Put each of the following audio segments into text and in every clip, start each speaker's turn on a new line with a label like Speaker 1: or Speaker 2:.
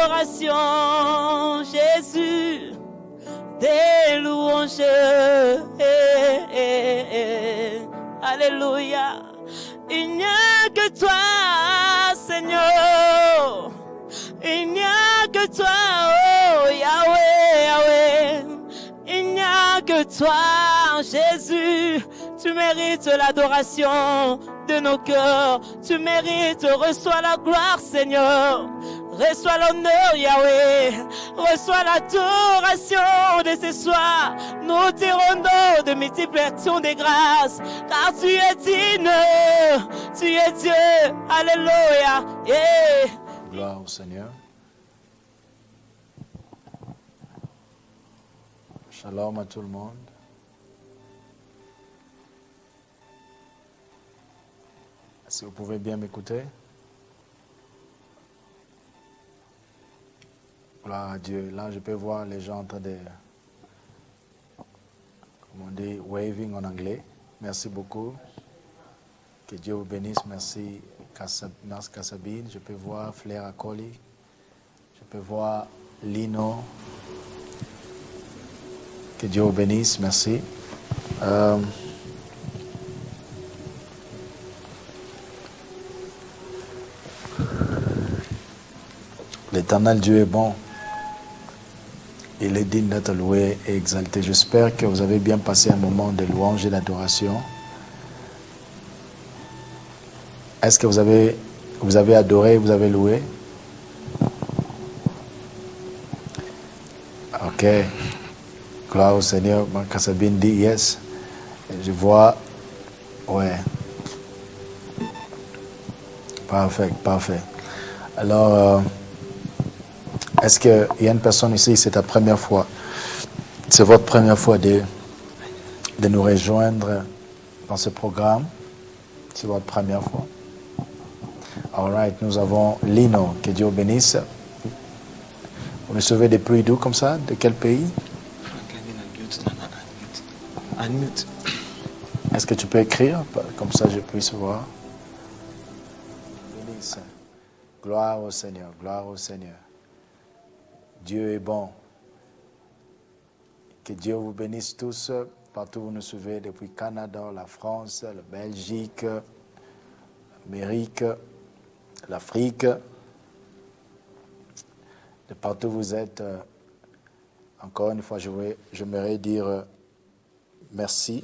Speaker 1: l'adoration, Jésus, des louanges. Alléluia. Il n'y a que toi, Seigneur. Il n'y a que toi, oh Yahweh, Yahweh. Il n'y a que toi, Jésus. Tu mérites l'adoration de nos cœurs. Tu mérites, reçois la gloire, Seigneur. Reçois l'honneur, Yahweh. Reçois l'adoration de ce soir. Nous te rendons de multiples actions de grâce. Car tu es digne. Tu es Dieu. Alléluia. Yeah.
Speaker 2: Gloire au Seigneur. Shalom à tout le monde. Est-ce que vous pouvez bien m'écouter? Gloire à Dieu. Là, je peux voir les gens en train de, comme on dit, waving en anglais. Merci beaucoup. Que Dieu vous bénisse. Merci, merci Kassabine. Je peux voir Flair Akoli. Je peux voir Lino. Que Dieu vous bénisse. Merci. L'Éternel Dieu est bon. Il est digne d'être loué et exalté. J'espère que vous avez bien passé un moment de louange et d'adoration. Est-ce que vous avez adoré, vous avez loué? Ok. Gloire au Seigneur. Kassabine dit yes. Je vois. Ouais. Parfait, parfait. Alors, est-ce qu'il y a une personne ici, c'est ta première fois? C'est votre première fois de nous rejoindre dans ce programme? C'est votre première fois? All right, nous avons Lino, que Dieu bénisse. Vous me suivez depuis d'où comme ça? De quel pays? Est-ce que tu peux écrire? Comme ça je puisse voir. Bénisse. Gloire au Seigneur, gloire au Seigneur. Dieu est bon. Que Dieu vous bénisse tous, partout où vous nous suivez, depuis Canada, la France, la Belgique, l'Amérique, l'Afrique. De partout où vous êtes, encore une fois, j'aimerais dire merci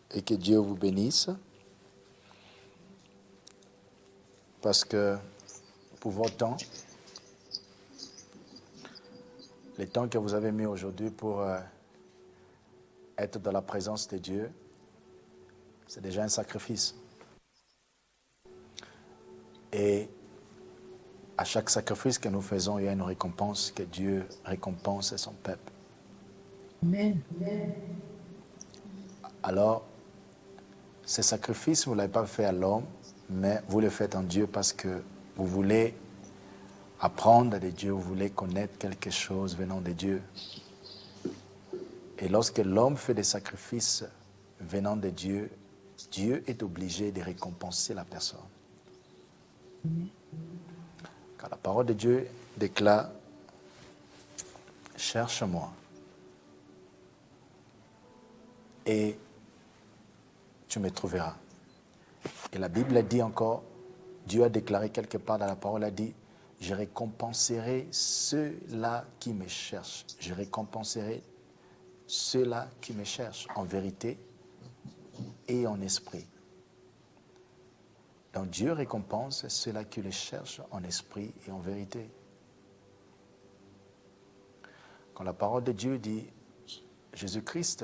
Speaker 2: et que Dieu vous bénisse. Parce que pour votre temps, le temps que vous avez mis aujourd'hui pour être dans la présence de Dieu, c'est déjà un sacrifice. Et à chaque sacrifice que nous faisons, il y a une récompense, que Dieu récompense son peuple.
Speaker 3: Amen.
Speaker 2: Alors, ce sacrifice, vous ne l'avez pas fait à l'homme, mais vous le faites en Dieu parce que vous voulez apprendre de Dieu, vous voulez connaître quelque chose venant de Dieu. Et lorsque l'homme fait des sacrifices venant de Dieu, Dieu est obligé de récompenser la personne. Car la parole de Dieu déclare « Cherche-moi et tu me trouveras ». Et la Bible dit encore, Dieu a déclaré quelque part dans la parole, a dit « Je récompenserai ceux-là qui me cherchent. Je récompenserai ceux-là qui me cherchent en vérité et en esprit. » Donc Dieu récompense ceux-là qui le cherchent en esprit et en vérité. Quand la parole de Dieu dit Jésus-Christ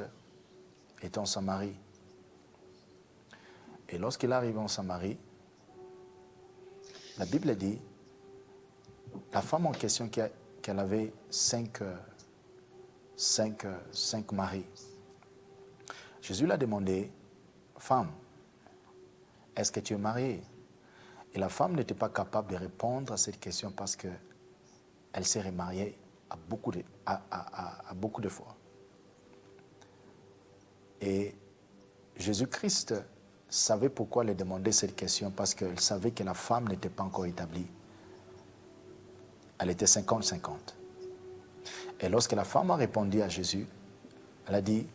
Speaker 2: est en Samarie, et lorsqu'il arrive en Samarie, la Bible dit, la femme en question qu'elle avait cinq maris. Jésus l'a demandé, femme, est-ce que tu es mariée? Et la femme n'était pas capable de répondre à cette question parce qu'elle s'est remariée à beaucoup de fois. Et Jésus-Christ savait pourquoi elle demandait cette question, parce qu'elle savait que la femme n'était pas encore établie. Elle était 50-50. Et lorsque la femme a répondu à Jésus, elle a dit,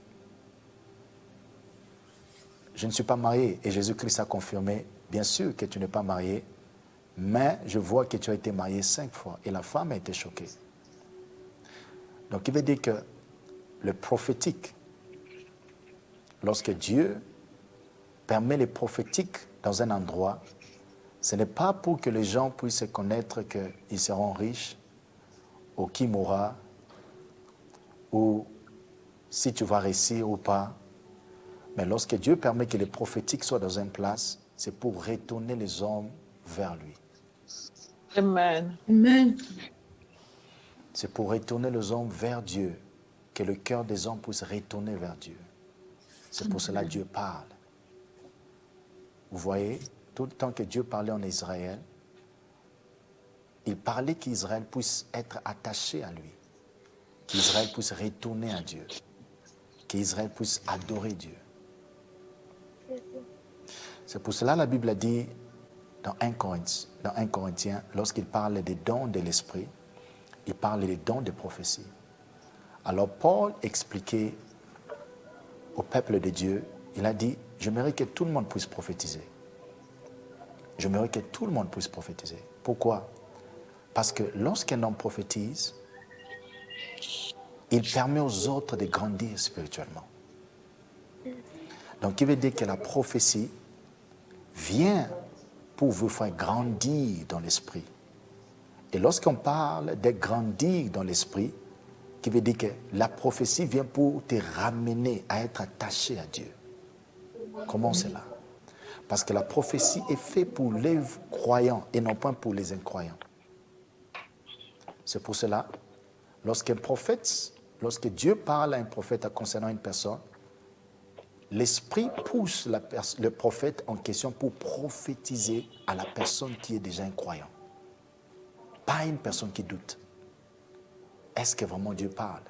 Speaker 2: je ne suis pas mariée. Et Jésus-Christ a confirmé, bien sûr que tu n'es pas mariée, mais je vois que tu as été mariée 5 fois. Et la femme a été choquée. Donc, il veut dire que le prophétique, lorsque Dieu permet les prophétiques dans un endroit, ce n'est pas pour que les gens puissent connaître qu'ils seront riches, ou qui mourra, ou si tu vas réussir ou pas. Mais lorsque Dieu permet que les prophétiques soient dans une place, c'est pour retourner les hommes vers lui.
Speaker 1: Amen.
Speaker 3: Amen.
Speaker 2: C'est pour retourner les hommes vers Dieu, que le cœur des hommes puisse retourner vers Dieu. C'est pour cela que Dieu parle. Vous voyez, tout le temps que Dieu parlait en Israël, il parlait qu'Israël puisse être attaché à lui, qu'Israël puisse retourner à Dieu, qu'Israël puisse adorer Dieu. C'est pour cela que la Bible a dit dans 1 Corinthiens, lorsqu'il parle des dons de l'esprit, il parle des dons de prophétie. Alors Paul expliquait au peuple de Dieu, il a dit, j'aimerais que tout le monde puisse prophétiser. J'aimerais que tout le monde puisse prophétiser. Pourquoi? Parce que lorsqu'un homme prophétise, il permet aux autres de grandir spirituellement. Donc, il veut dire que la prophétie vient pour vous faire grandir dans l'esprit. Et lorsqu'on parle de grandir dans l'esprit, qui veut dire que la prophétie vient pour te ramener à être attaché à Dieu. Comment cela? Parce que la prophétie est faite pour les croyants et non pas pour les incroyants. C'est pour cela, lorsque Dieu parle à un prophète concernant une personne, l'Esprit pousse le prophète en question pour prophétiser à la personne qui est déjà un croyant. Pas une personne qui doute. Est-ce que vraiment Dieu parle?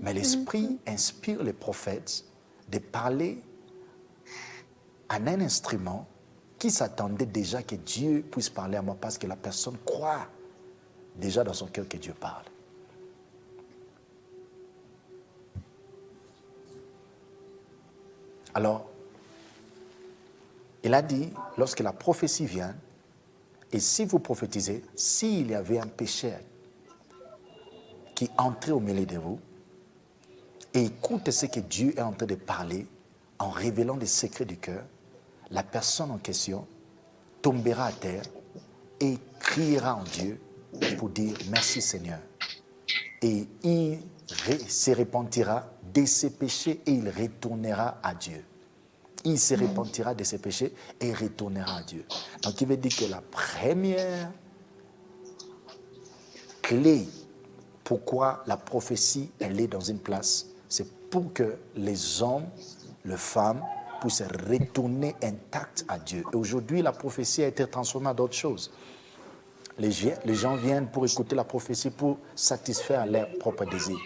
Speaker 2: Mais l'Esprit inspire les prophètes de parler à un instrument qui s'attendait déjà que Dieu puisse parler à moi parce que la personne croit déjà dans son cœur que Dieu parle. Alors, il a dit, lorsque la prophétie vient, et si vous prophétisez, s'il y avait un péché qui entrait au milieu de vous, et écoutez ce que Dieu est en train de parler, en révélant les secrets du cœur, la personne en question tombera à terre et criera en Dieu pour dire merci Seigneur. Et il se repentira de ses péchés et il retournera à Dieu. Il se repentira de ses péchés et retournera à Dieu. Donc il veut dire que la première clé pourquoi la prophétie elle est dans une place, c'est pour que les hommes, les femmes puissent retourner intacts à Dieu. Et aujourd'hui, la prophétie a été transformée en d'autres choses. Les gens viennent pour écouter la prophétie pour satisfaire leurs propres désirs.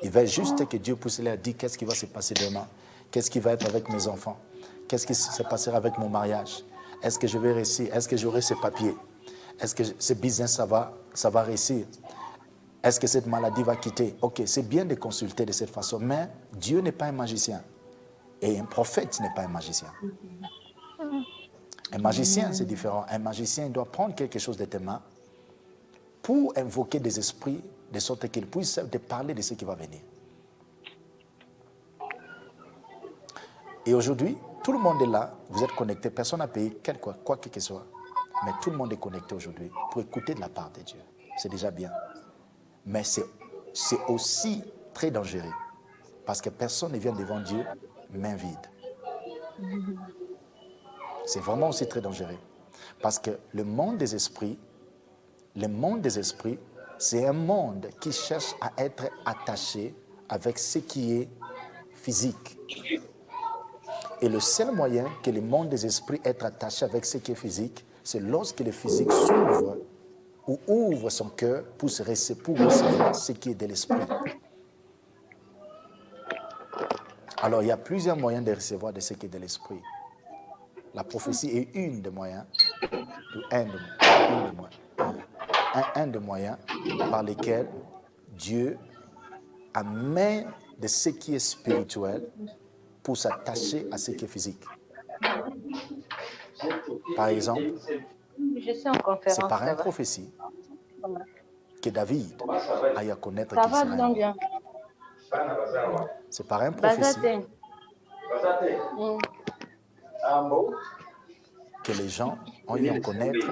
Speaker 2: Ils veulent juste que Dieu puisse leur dire qu'est-ce qui va se passer demain, qu'est-ce qui va être avec mes enfants, qu'est-ce qui se passera avec mon mariage, est-ce que je vais réussir, est-ce que j'aurai ces papiers, est-ce que ce business ça va réussir, est-ce que cette maladie va quitter. Ok, c'est bien de consulter de cette façon, mais Dieu n'est pas un magicien et un prophète n'est pas un magicien. Un magicien, c'est différent. Un magicien il doit prendre quelque chose de tes mains pour invoquer des esprits de sorte qu'ils puissent te parler de ce qui va venir. Et aujourd'hui, tout le monde est là, vous êtes connectés, personne n'a payé quoi que ce soit. Mais tout le monde est connecté aujourd'hui pour écouter de la part de Dieu. C'est déjà bien. Mais c'est aussi très dangereux. Parce que personne ne vient devant Dieu main vide. C'est vraiment aussi très dangereux. Parce que le monde des esprits, c'est un monde qui cherche à être attaché avec ce qui est physique. Et le seul moyen que le monde des esprits est attaché avec ce qui est physique, c'est lorsque le physique s'ouvre ou ouvre son cœur pour recevoir ce qui est de l'esprit. Alors, il y a plusieurs moyens de recevoir de ce qui est de l'esprit. La prophétie est une des moyens, un des moyens. un des moyens par lesquels Dieu amène de ce qui est spirituel pour s'attacher à ce qui est physique. Par exemple,
Speaker 4: Je suis en
Speaker 2: c'est
Speaker 4: conférence,
Speaker 2: par
Speaker 4: ça
Speaker 2: une
Speaker 4: va.
Speaker 2: prophétie
Speaker 4: Voilà.
Speaker 2: que David a eu à connaître
Speaker 4: Ça
Speaker 2: qu'il
Speaker 4: va
Speaker 2: serait
Speaker 4: bien,
Speaker 2: un
Speaker 4: bien.
Speaker 2: roi. C'est par une prophétie
Speaker 4: Bazate.
Speaker 2: que les gens ont eu à connaître,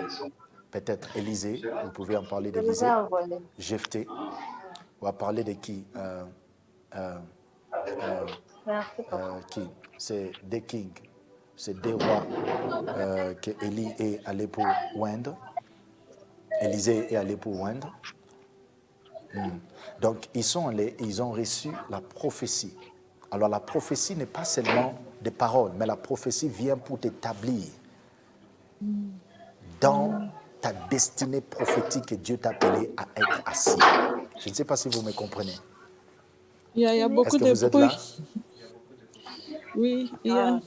Speaker 2: peut-être Élisée, vous pouvez en parler
Speaker 4: Je les ai
Speaker 2: d'Élisée,
Speaker 4: envolés.
Speaker 2: Jephthé, on va parler de qui
Speaker 4: Merci, papa.
Speaker 2: qui c'est des kings, c'est des rois que Élie est allé pour oindre, Élisée est allé pour oindre. Donc ils sont allés, ils ont reçu la prophétie. Alors la prophétie n'est pas seulement des paroles, mais la prophétie vient pour t'établir dans ta destinée prophétique que Dieu t'a appelé à être assis. Je ne sais pas si vous me comprenez.
Speaker 5: Il y a
Speaker 2: Est-ce
Speaker 5: beaucoup
Speaker 2: que
Speaker 5: de
Speaker 2: vous êtes là?
Speaker 5: bruit. Oui, il y a.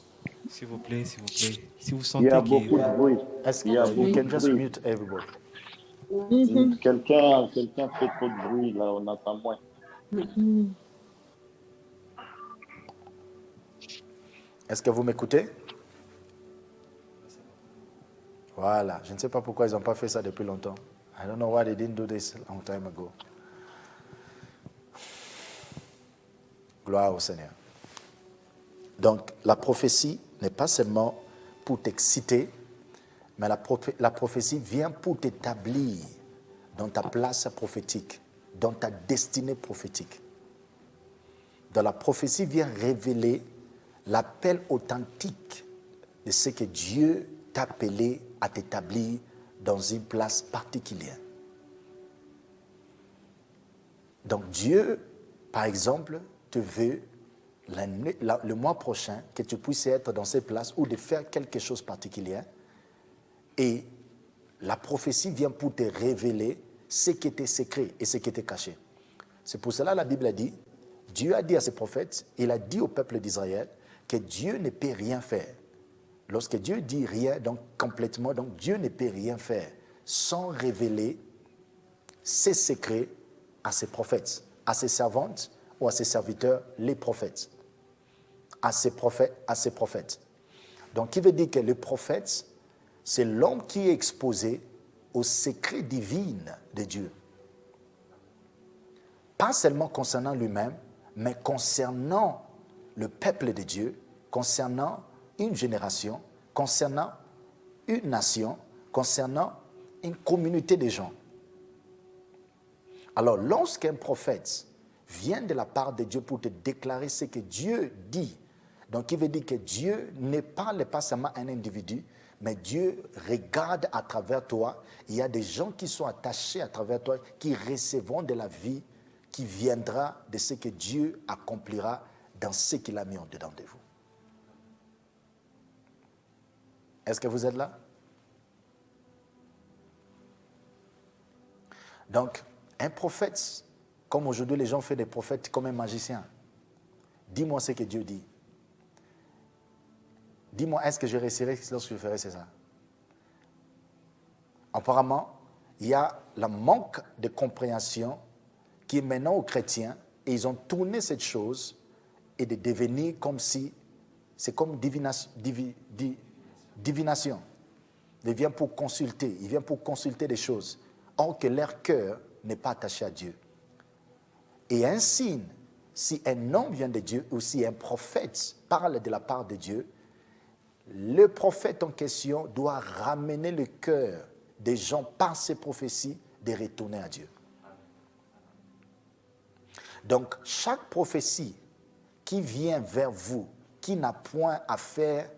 Speaker 6: S'il vous plaît, s'il vous plaît. Si vous
Speaker 7: Il y
Speaker 6: sentez
Speaker 7: a
Speaker 6: que...
Speaker 7: beaucoup de bruit.
Speaker 2: Est-ce
Speaker 7: Il y a
Speaker 2: que you
Speaker 7: beaucoup
Speaker 2: can
Speaker 7: de
Speaker 2: just
Speaker 7: bruit.
Speaker 2: mute everybody?
Speaker 7: Quelqu'un fait trop de bruit, là, on entend moins.
Speaker 2: Est-ce que vous m'écoutez? Voilà. Je ne sais pas pourquoi ils n'ont pas fait ça depuis longtemps. I don't know why they didn't do this a long time ago. Gloire au Seigneur. Donc, la prophétie n'est pas seulement pour t'exciter, mais la prophétie vient pour t'établir dans ta place prophétique, dans ta destinée prophétique. Dans la prophétie vient révéler l'appel authentique de ce que Dieu t'a appelé à t'établir dans une place particulière. Donc Dieu, par exemple, te veut le mois prochain que tu puisses être dans cette place ou de faire quelque chose de particulier. Et la prophétie vient pour te révéler ce qui était secret et ce qui était caché. C'est pour cela que la Bible a dit, Dieu a dit à ses prophètes, il a dit au peuple d'Israël que Dieu ne peut rien faire. Lorsque Dieu dit rien, donc complètement, donc Dieu ne peut rien faire sans révéler ses secrets à ses prophètes, à ses servantes ou à ses serviteurs, les prophètes. À ses prophètes. Donc, qui veut dire que le prophète, c'est l'homme qui est exposé aux secrets divins de Dieu. Pas seulement concernant lui-même, mais concernant le peuple de Dieu, concernant une génération, concernant une nation, concernant une communauté de gens. Alors, lorsqu'un prophète vient de la part de Dieu pour te déclarer ce que Dieu dit, donc il veut dire que Dieu ne parle pas seulement à un individu, mais Dieu regarde à travers toi. Il y a des gens qui sont attachés à travers toi, qui recevront de la vie qui viendra de ce que Dieu accomplira dans ce qu'il a mis en dedans de vous. Est-ce que vous êtes là? Donc, un prophète, comme aujourd'hui les gens font des prophètes comme un magicien. Dis-moi ce que Dieu dit. Dis-moi, est-ce que je réussirai lorsque je ferai ça? Apparemment, il y a le manque de compréhension qui est maintenant aux chrétiens et ils ont tourné cette chose et de devenir comme si, c'est comme divination. Il vient pour consulter, il vient pour consulter des choses, or que leur cœur n'est pas attaché à Dieu. Et un signe, si un homme vient de Dieu ou si un prophète parle de la part de Dieu, le prophète en question doit ramener le cœur des gens par ses prophéties de retourner à Dieu. Donc, chaque prophétie qui vient vers vous, qui n'a point à faire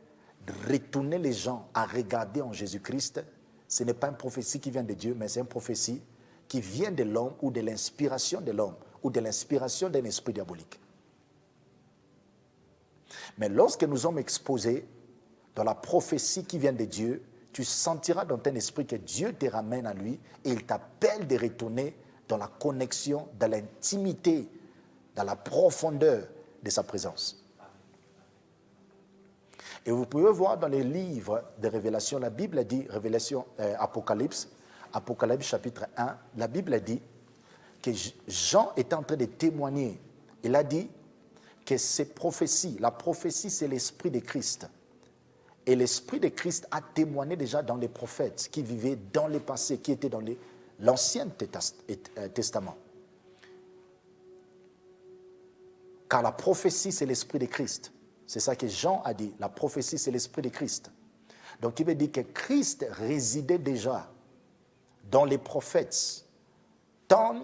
Speaker 2: de retourner les gens à regarder en Jésus-Christ, ce n'est pas une prophétie qui vient de Dieu, mais c'est une prophétie qui vient de l'homme ou de l'inspiration de l'homme ou de l'inspiration d'un esprit diabolique. Mais lorsque nous sommes exposés dans la prophétie qui vient de Dieu, tu sentiras dans ton esprit que Dieu te ramène à lui et il t'appelle de retourner dans la connexion, dans l'intimité, dans la profondeur de sa présence. Et vous pouvez voir dans les livres de Révélation, la Bible dit, Révélation, Apocalypse, Apocalypse chapitre 1, la Bible a dit que Jean est en train de témoigner. Il a dit que ces prophéties, la prophétie c'est l'esprit de Christ. Et l'esprit de Christ a témoigné déjà dans les prophètes qui vivaient dans le passé, qui étaient dans l'Ancien Testament. Car la prophétie c'est l'esprit de Christ. C'est ça que Jean a dit. La prophétie c'est l'esprit de Christ. Donc il veut dire que Christ résidait déjà dans les prophètes. Tant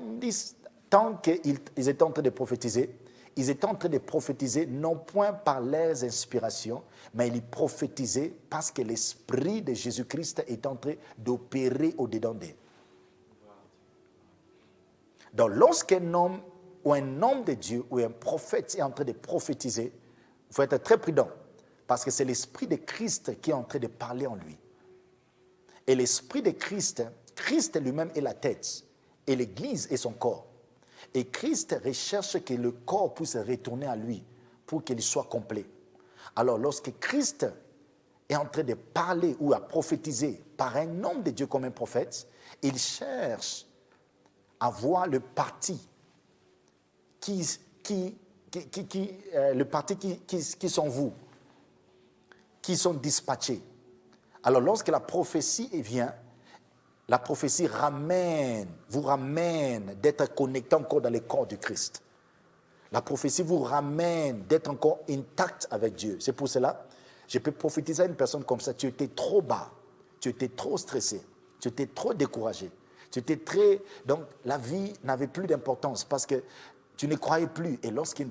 Speaker 2: qu'ils étaient en train de prophétiser, ils étaient en train de prophétiser non point par leurs inspirations, mais ils prophétisaient parce que l'esprit de Jésus-Christ est en train d'opérer au-dedans d'eux. Donc lorsqu'un homme ou un homme de Dieu ou un prophète est en train de prophétiser, il faut être très prudent parce que c'est l'esprit de Christ qui est en train de parler en lui. Et l'esprit de Christ, Christ lui-même est la tête et l'Église est son corps. Et Christ recherche que le corps puisse retourner à lui pour qu'il soit complet. Alors lorsque Christ est en train de parler ou à prophétiser par un homme de Dieu comme un prophète, il cherche à voir le parti qui sont vous, qui sont dispatchés. Alors lorsque la prophétie vient, la prophétie vous ramène d'être connecté encore dans le corps du Christ. La prophétie vous ramène d'être encore intact avec Dieu. C'est pour cela, je peux prophétiser à une personne comme ça. Tu étais trop bas, tu étais trop stressé, tu étais trop découragé. Donc la vie n'avait plus d'importance parce que tu ne croyais plus. Et lorsqu'une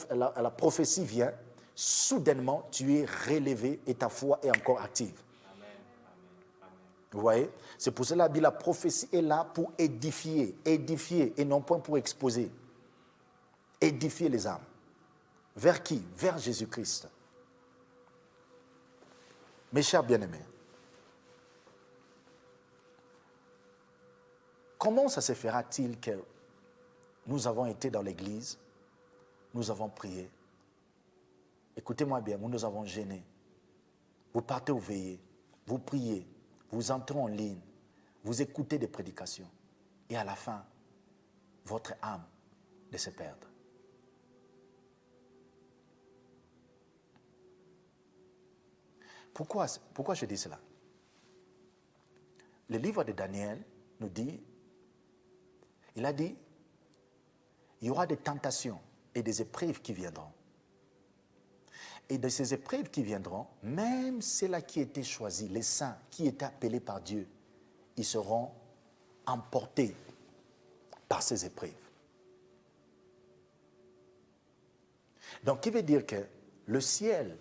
Speaker 2: la prophétie vient, soudainement, tu es relevé et ta foi est encore active. Vous voyez? C'est pour cela que la prophétie est là pour édifier et non point pour exposer. Édifier les âmes. Vers qui? Vers Jésus-Christ. Mes chers bien-aimés, comment ça se fera-t-il que nous avons été dans l'église, nous avons prié, écoutez-moi bien, nous avons jeûné, vous partez au veillées, vous priez, vous entrez en ligne, vous écoutez des prédications, et à la fin, votre âme de se perdre. Pourquoi je dis cela? Le livre de Daniel nous dit, il a dit, il y aura des tentations et des épreuves qui viendront. Et de ces épreuves qui viendront, même ceux-là qui étaient choisis, les saints qui étaient appelés par Dieu, ils seront emportés par ces épreuves. Donc, qui veut dire que le ciel,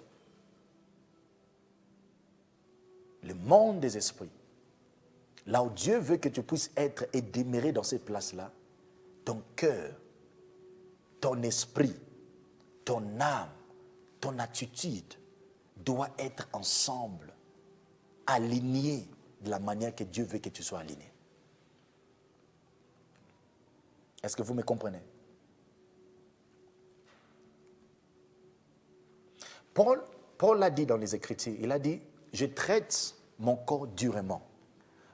Speaker 2: le monde des esprits, là où Dieu veut que tu puisses être et demeurer dans cette place-là, ton cœur, ton esprit, ton âme, ton attitude doit être ensemble, alignés de la manière que Dieu veut que tu sois aligné. Est-ce que vous me comprenez? Paul l'a dit dans les Écritures, il a dit, je traite mon corps durement.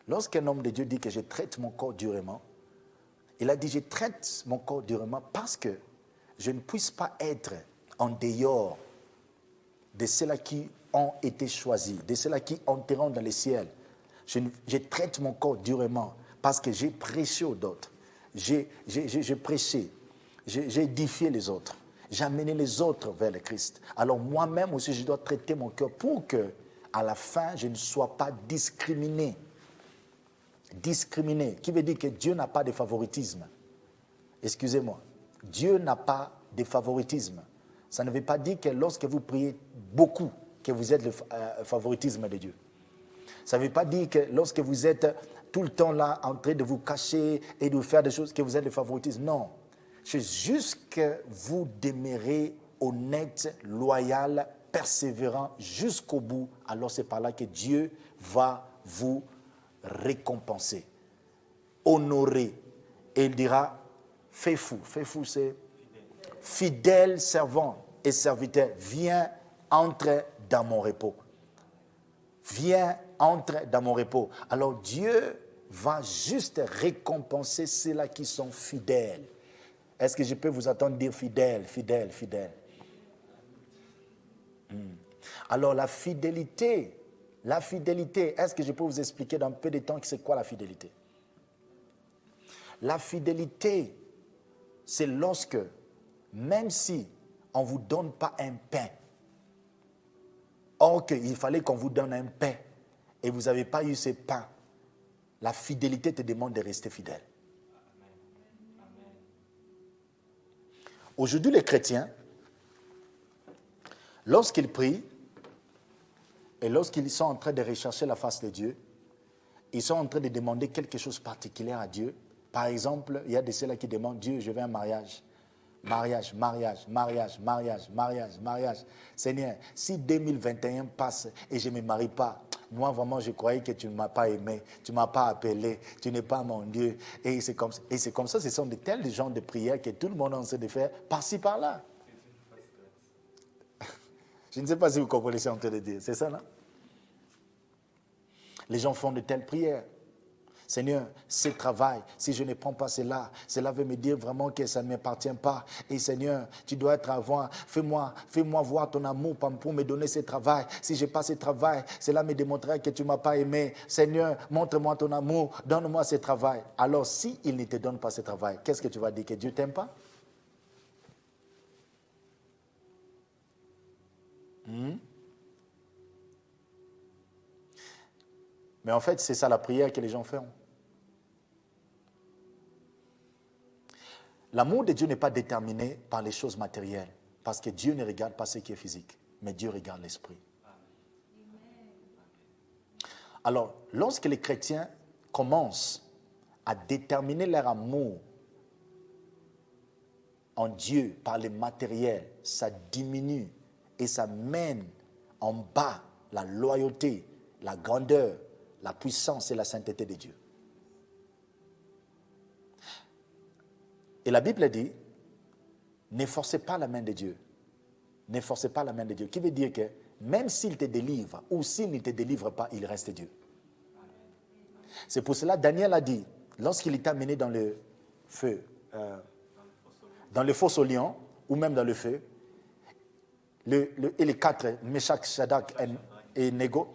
Speaker 2: Lorsqu'un homme de Dieu dit que je traite mon corps durement, il a dit, je traite mon corps durement parce que je ne puisse pas être en dehors de ceux-là qui ont été choisis, de ceux-là qui entreront dans le ciel. Je traite mon corps durement parce que j'ai prêché aux autres. J'ai prêché, j'ai édifié les autres. J'ai amené les autres vers le Christ. Alors moi-même aussi, je dois traiter mon cœur pour que, à la fin, je ne sois pas discriminé. Discriminé, qui veut dire que Dieu n'a pas de favoritisme. Excusez-moi. Dieu n'a pas de favoritisme. Ça ne veut pas dire que lorsque vous priez beaucoup, que vous êtes le favoritisme de Dieu. Ça ne veut pas dire que lorsque vous êtes tout le temps là en train de vous cacher et de faire des choses, que vous êtes le favoritisme. Non. C'est juste que vous demeurez honnête, loyal, persévérant jusqu'au bout. Alors c'est par là que Dieu va vous récompenser, honorer. Et il dira, fais fou, c'est fidèle servant et serviteur, viens, entre dans mon repos. Viens, entre dans mon repos. Alors Dieu va juste récompenser ceux-là qui sont fidèles. Est-ce que je peux vous entendre dire fidèle, fidèle, fidèle? Alors la fidélité, est-ce que je peux vous expliquer dans peu de temps c'est quoi la fidélité? La fidélité, c'est lorsque, même si on ne vous donne pas un pain, or qu'il fallait qu'on vous donne un pain et vous n'avez pas eu ce pain, la fidélité te demande de rester fidèle. Aujourd'hui, les chrétiens, lorsqu'ils prient et lorsqu'ils sont en train de rechercher la face de Dieu, ils sont en train de demander quelque chose de particulier à Dieu. Par exemple, il y a de ceux-là qui demandent, Dieu, je veux un mariage. Mariage, mariage, mariage, mariage, mariage, mariage. Seigneur, si 2021 passe et je ne me marie pas, moi vraiment je croyais que tu ne m'as pas aimé, tu ne m'as pas appelé, tu n'es pas mon Dieu. Et c'est comme ça, ce sont de tels genres de prières que tout le monde essaie de faire par-ci, par-là. Je ne sais pas si vous comprenez ce que je suis en train de dire, c'est ça, non? Les gens font de telles prières. Seigneur, ce travail, si je ne prends pas cela, cela veut me dire vraiment que ça ne m'appartient pas. Et Seigneur, tu dois être avant. Fais-moi voir ton amour pour me donner ce travail. Si je n'ai pas ce travail, cela me démontrera que tu ne m'as pas aimé. Seigneur, montre-moi ton amour, donne-moi ce travail. Alors, s'il ne te donne pas ce travail, qu'est-ce que tu vas dire? Que Dieu ne t'aime pas? Mais en fait, c'est ça la prière que les gens font. L'amour de Dieu n'est pas déterminé par les choses matérielles, parce que Dieu ne regarde pas ce qui est physique, mais Dieu regarde l'esprit. Alors, lorsque les chrétiens commencent à déterminer leur amour en Dieu par le matériel, ça diminue et ça mène en bas la loyauté, la grandeur, la puissance et la sainteté de Dieu. Et la Bible dit, ne forcez pas la main de Dieu. Ne forcez pas la main de Dieu. Qui veut dire que même s'il te délivre ou s'il ne te délivre pas, il reste Dieu. C'est pour cela Daniel a dit, lorsqu'il est amené dans le feu, dans le fosse au lion, ou même dans le feu, et les quatre, Meshach, Shadrach et Nego,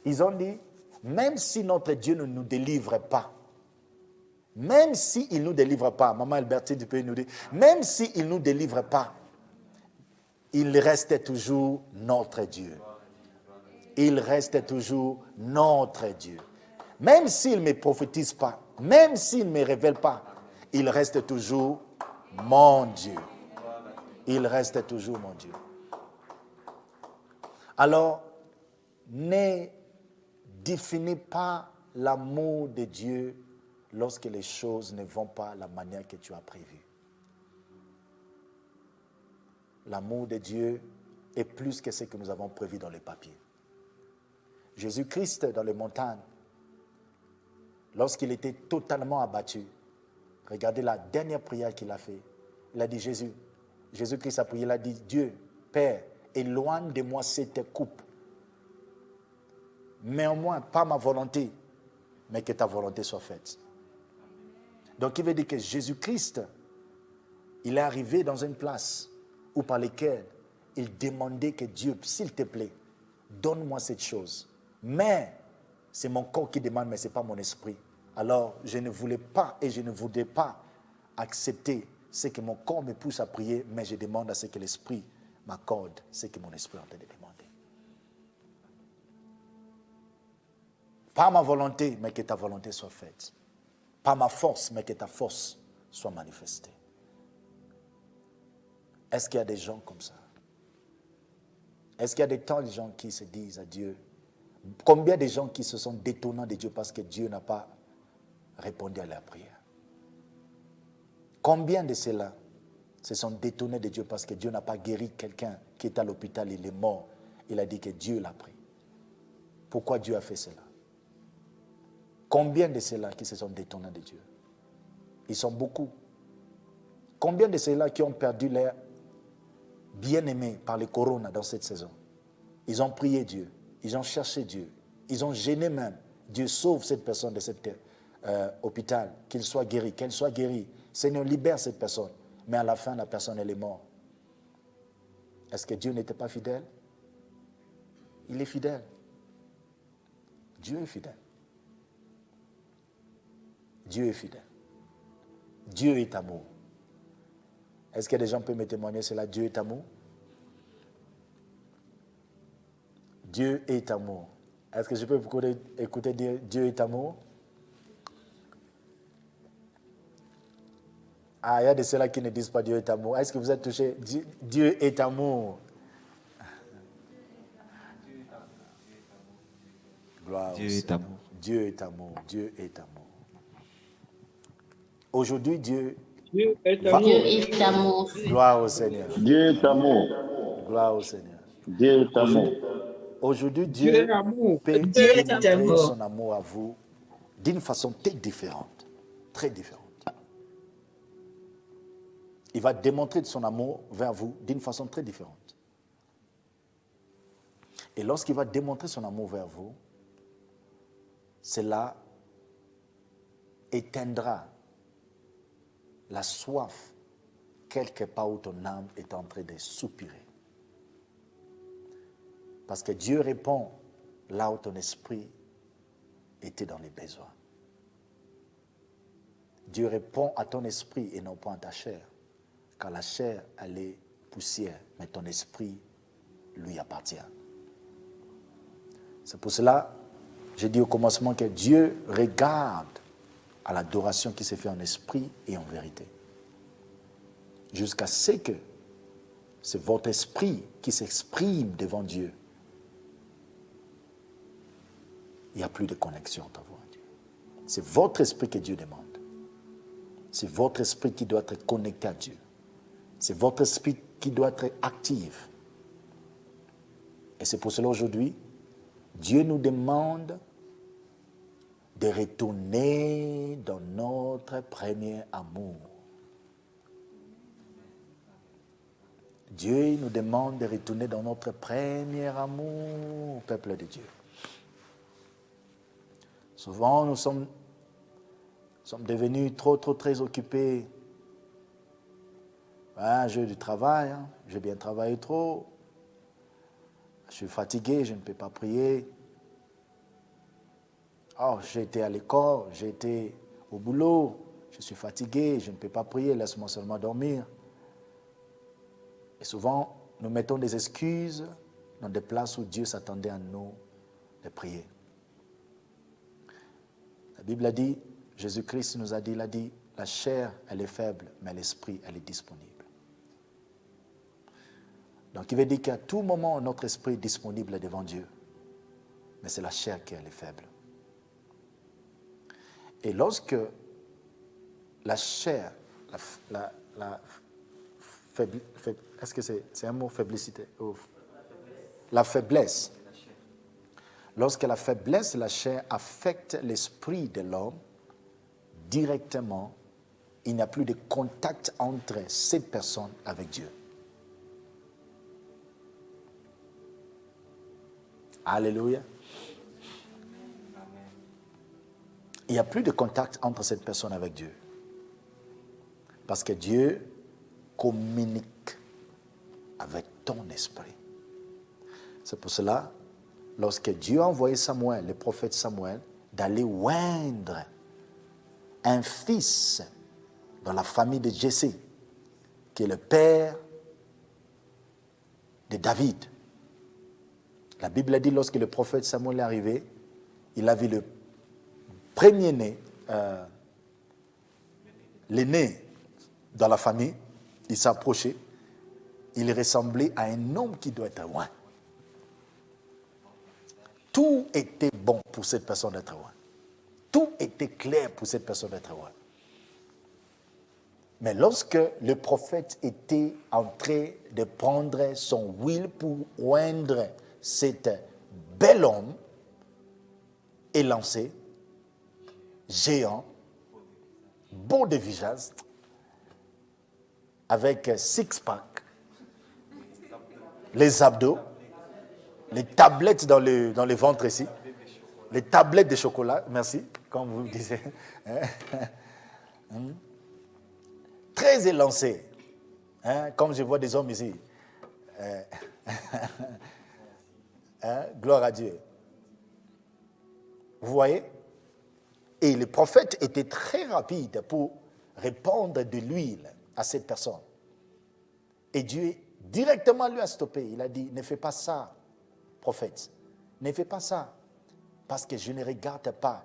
Speaker 2: ils ont dit, même si notre Dieu ne nous délivre pas, même s'il ne nous délivre pas, Maman Albertine, tu peux nous dire, même s'il ne nous délivre pas, il reste toujours notre Dieu. Il reste toujours notre Dieu. Même s'il ne me prophétise pas, même s'il ne me révèle pas, il reste toujours mon Dieu. Il reste toujours mon Dieu. Alors, ne définis pas l'amour de Dieu lorsque les choses ne vont pas de la manière que tu as prévue. L'amour de Dieu est plus que ce que nous avons prévu dans les papiers. Jésus-Christ, dans les montagnes, lorsqu'il était totalement abattu, regardez la dernière prière qu'il a faite. Il a dit, Jésus-Christ a prié, il a dit, Dieu, Père, éloigne de moi cette coupe. Mais au moins, pas ma volonté, mais que ta volonté soit faite. Donc, il veut dire que Jésus-Christ, il est arrivé dans une place où par laquelle il demandait que Dieu, s'il te plaît, donne-moi cette chose. Mais c'est mon corps qui demande, mais ce n'est pas mon esprit. Alors, je ne voulais pas et je ne voudrais pas accepter ce que mon corps me pousse à prier, mais je demande à ce que l'esprit m'accorde ce que mon esprit est en train de demander. Pas ma volonté, mais que ta volonté soit faite. Pas ma force, mais que ta force soit manifestée. Est-ce qu'il y a des gens comme ça? Est-ce qu'il y a des temps de gens qui se disent à Dieu? Combien de gens qui se sont détournés de Dieu parce que Dieu n'a pas répondu à leur prière? Combien de ceux-là se sont détournés de Dieu parce que Dieu n'a pas guéri quelqu'un qui est à l'hôpital, il est mort. Il a dit que Dieu l'a pris. Pourquoi Dieu a fait cela? Combien de ceux-là qui se sont détournés de Dieu? Ils sont beaucoup. Combien de ceux-là qui ont perdu leur bien-aimé par le corona dans cette saison? Ils ont prié Dieu, ils ont cherché Dieu, ils ont gêné même. Dieu sauve cette personne de cette hôpital, qu'il soit guéri, qu'elle soit guérie. Seigneur, libère cette personne. Mais à la fin, la personne, elle est morte. Est-ce que Dieu n'était pas fidèle? Il est fidèle. Dieu est fidèle. Dieu est fidèle. Dieu est amour. Est-ce que des gens peuvent me témoigner cela? Dieu est amour. Dieu est amour. Est-ce que je peux écouter dire Dieu est amour? Ah, il y a de ceux-là qui ne disent pas Dieu est amour. Est-ce que vous êtes touchés? Dieu est amour. Gloire au
Speaker 6: Dieu est
Speaker 2: Seigneur.
Speaker 6: amour.
Speaker 2: Dieu est amour. Dieu est amour. Aujourd'hui, Dieu
Speaker 3: est
Speaker 2: va.
Speaker 4: Dieu est amour.
Speaker 2: Gloire au Seigneur.
Speaker 7: Dieu est amour.
Speaker 2: Gloire au Seigneur.
Speaker 7: Dieu est amour.
Speaker 2: Aujourd'hui,
Speaker 3: Dieu
Speaker 2: Dieu
Speaker 3: est amour.
Speaker 2: peut
Speaker 3: Dieu est
Speaker 2: démontrer
Speaker 3: amour.
Speaker 2: son amour à vous d'une façon très différente. Très différente. Il va démontrer son amour vers vous d'une façon très différente. Et lorsqu'il va démontrer son amour vers vous, cela éteindra la soif quelque part où ton âme est en train de soupirer. Parce que Dieu répond là où ton esprit était dans les besoins. Dieu répond à ton esprit et non pas à ta chair. Car la chair, elle est poussière, mais ton esprit lui appartient. C'est pour cela, j'ai dit au commencement que Dieu regarde à l'adoration qui se fait en esprit et en vérité. Jusqu'à ce que c'est votre esprit qui s'exprime devant Dieu. Il n'y a plus de connexion entre vous et Dieu. C'est votre esprit que Dieu demande. C'est votre esprit qui doit être connecté à Dieu. C'est votre esprit qui doit être actif. Et c'est pour cela aujourd'hui, Dieu nous demande de retourner dans notre premier amour. Dieu nous demande de retourner dans notre premier amour, peuple de Dieu. Souvent, nous sommes devenus très occupés. J'ai du travail, j'ai bien travaillé trop. Je suis fatigué, je ne peux pas prier. Oh, j'ai été à l'école, j'ai été au boulot, je suis fatigué, je ne peux pas prier, laisse-moi seulement dormir. Et souvent, nous mettons des excuses dans des places où Dieu s'attendait à nous de prier. La Bible a dit, Jésus-Christ nous a dit, il a dit, la chair, elle est faible, mais l'esprit, elle est disponible. Donc, il veut dire qu'à tout moment, notre esprit est disponible devant Dieu. Mais c'est la chair qui est faible. Et lorsque la chair, est-ce que c'est un mot faiblicité? La faiblesse. Lorsque la faiblesse de la chair affecte l'esprit de l'homme, directement, il n'y a plus de contact entre cette personne avec Dieu. Alléluia. Il n'y a plus de contact entre cette personne avec Dieu. Parce que Dieu communique avec ton esprit. C'est pour cela, lorsque Dieu a envoyé Samuel, le prophète Samuel, d'aller oindre un fils dans la famille de Jessé, qui est le père de David. La Bible a dit, lorsque le prophète Samuel est arrivé, il a vu le premier-né, l'aîné dans la famille, il s'approchait, il ressemblait à un homme qui doit être loin. Tout était bon pour cette personne d'être loin. Tout était clair pour cette personne d'être loin. Mais lorsque le prophète était en train de prendre son huile pour oindre cet bel homme élancé, géant, beau de visage, avec six-pack, les abdos, les tablettes dans le ventre ici, les tablettes de chocolat, merci, comme vous le disiez. Très élancé. Comme je vois des hommes ici. Gloire à Dieu. Vous voyez? Et le prophète était très rapide pour répandre de l'huile à cette personne. Et Dieu directement lui a stoppé. Il a dit, ne fais pas ça, prophète. Ne fais pas ça. Parce que je ne regarde pas.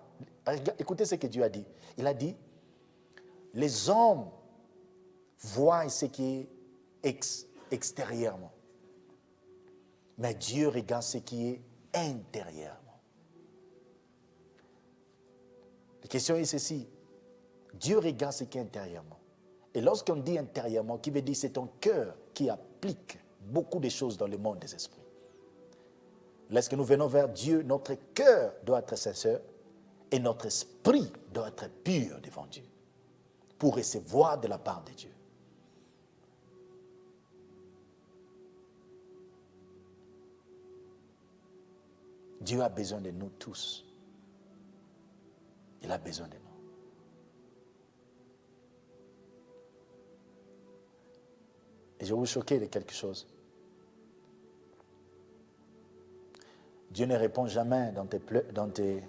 Speaker 2: Écoutez ce que Dieu a dit. Il a dit, les hommes voient ce qui est extérieurement. Mais Dieu regarde ce qui est intérieurement. La question est ceci. Dieu regarde ce qui est intérieurement. Et lorsqu'on dit intérieurement, qui veut dire c'est ton cœur qui applique beaucoup de choses dans le monde des esprits. Lorsque nous venons vers Dieu, notre cœur doit être sincère et notre esprit doit être pur devant Dieu pour recevoir de la part de Dieu. Dieu a besoin de nous tous. Il a besoin de nous. Et je vais vous choquer de quelque chose. Dieu ne répond jamais dans tes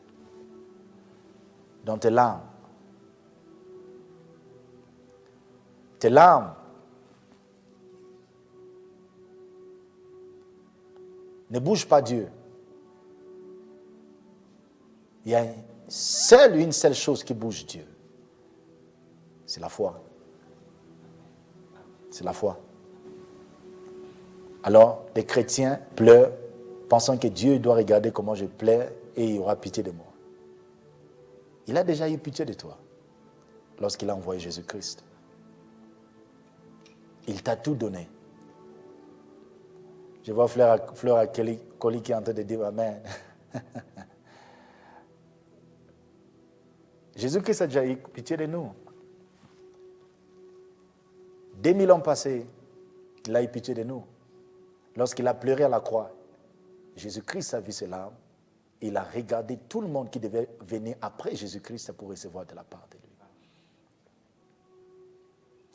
Speaker 2: larmes. Tes larmes ne bougent pas Dieu. Il y a une seule chose qui bouge Dieu. C'est la foi. C'est la foi. Alors, les chrétiens pleurent, pensant que Dieu doit regarder comment je pleure et il aura pitié de moi. Il a déjà eu pitié de toi lorsqu'il a envoyé Jésus-Christ. Il t'a tout donné. Je vois Fleur Colli qui est en train de dire Amen. Jésus-Christ a déjà eu pitié de nous. 2000 ans passés, il a eu pitié de nous. Lorsqu'il a pleuré à la croix, Jésus-Christ a vu ses larmes. Il a regardé tout le monde qui devait venir après Jésus-Christ pour recevoir de la part de lui.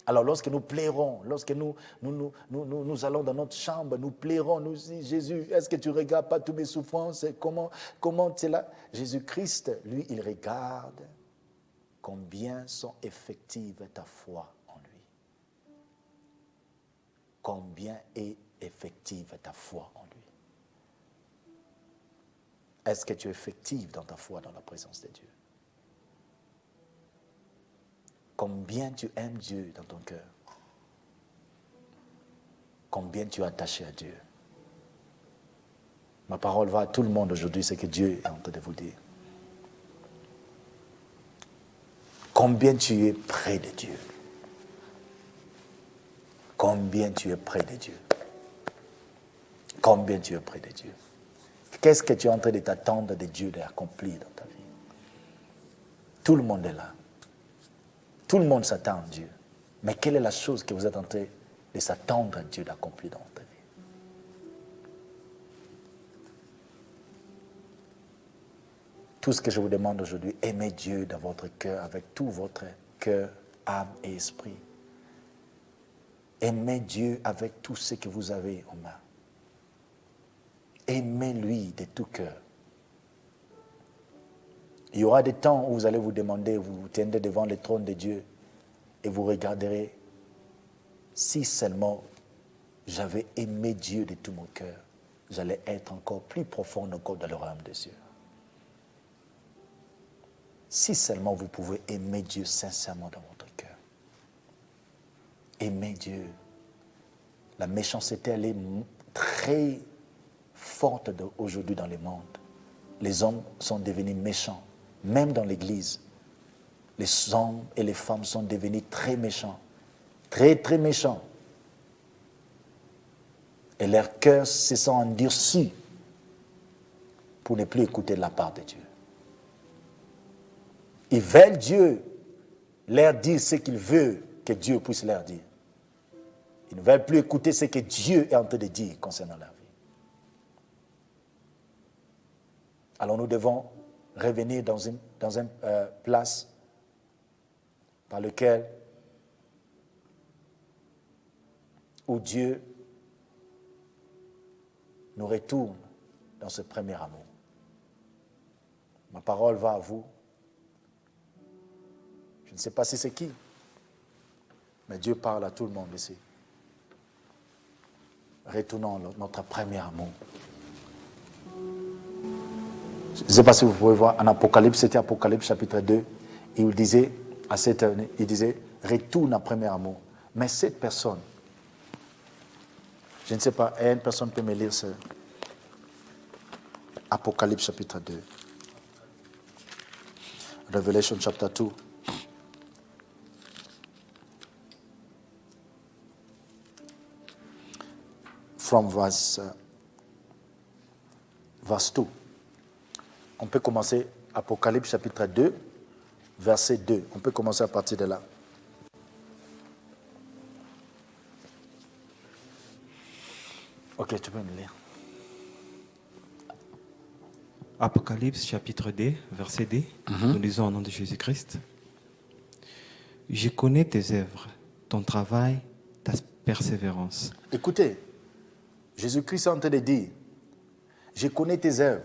Speaker 2: Alors lorsque nous pleurons, lorsque nous allons dans notre chambre, nous pleurons, nous disons, Jésus, est-ce que tu ne regardes pas toutes mes souffrances? Comment c'est là? Jésus-Christ, lui, il regarde combien sont effectives ta foi en lui. Combien est effective ta foi en lui. Est-ce que tu es effective dans ta foi dans la présence de Dieu? Combien tu aimes Dieu dans ton cœur? Combien tu es attaché à Dieu? Ma parole va à tout le monde aujourd'hui, c'est que Dieu est en train de vous dire. Combien tu es près de Dieu? Combien tu es près de Dieu? Combien tu es près de Dieu? Qu'est-ce que tu es en train de t'attendre de Dieu d'accomplir dans ta vie? Tout le monde est là. Tout le monde s'attend à Dieu. Mais quelle est la chose que vous êtes en train de s'attendre à Dieu d'accomplir dans ta vie? Tout ce que je vous demande aujourd'hui, aimez Dieu dans votre cœur, avec tout votre cœur, âme et esprit. Aimez Dieu avec tout ce que vous avez en main. Aimez-lui de tout cœur. Il y aura des temps où vous allez vous demander, vous vous tiendrez devant le trône de Dieu et vous regarderez, si seulement j'avais aimé Dieu de tout mon cœur, j'allais être encore plus profond encore dans le royaume des cieux. Si seulement vous pouvez aimer Dieu sincèrement dans votre cœur. Aimez Dieu. La méchanceté, elle est très forte aujourd'hui dans le monde. Les hommes sont devenus méchants, même dans l'église. Les hommes et les femmes sont devenus très méchants, très très méchants. Et leurs cœurs se sont endurcis pour ne plus écouter la part de Dieu. Ils veulent Dieu leur dire ce qu'il veut que Dieu puisse leur dire. Ils ne veulent plus écouter ce que Dieu est en train de dire concernant leur vie. Alors nous devons revenir dans une place dans laquelle où Dieu nous retourne dans ce premier amour. Ma parole va à vous. Je ne sais pas si c'est qui, mais Dieu parle à tout le monde ici. Retournons à notre premier amour. Je ne sais pas si vous pouvez voir en Apocalypse, c'était Apocalypse chapitre 2, il disait à cette année, il disait, retourne à premier amour. Mais cette personne, je ne sais pas, une personne peut me lire ça. Apocalypse chapitre 2. Revelation chapter 2. From verse 2. On peut commencer Apocalypse chapitre 2, verset 2. On peut commencer à partir de là. Ok, tu peux me lire.
Speaker 6: Apocalypse chapitre 2, verset 2. Nous lisons au nom de Jésus-Christ. Je connais tes œuvres, ton travail, ta persévérance.
Speaker 2: Écoutez, Jésus-Christ est en train de dire, je connais tes œuvres.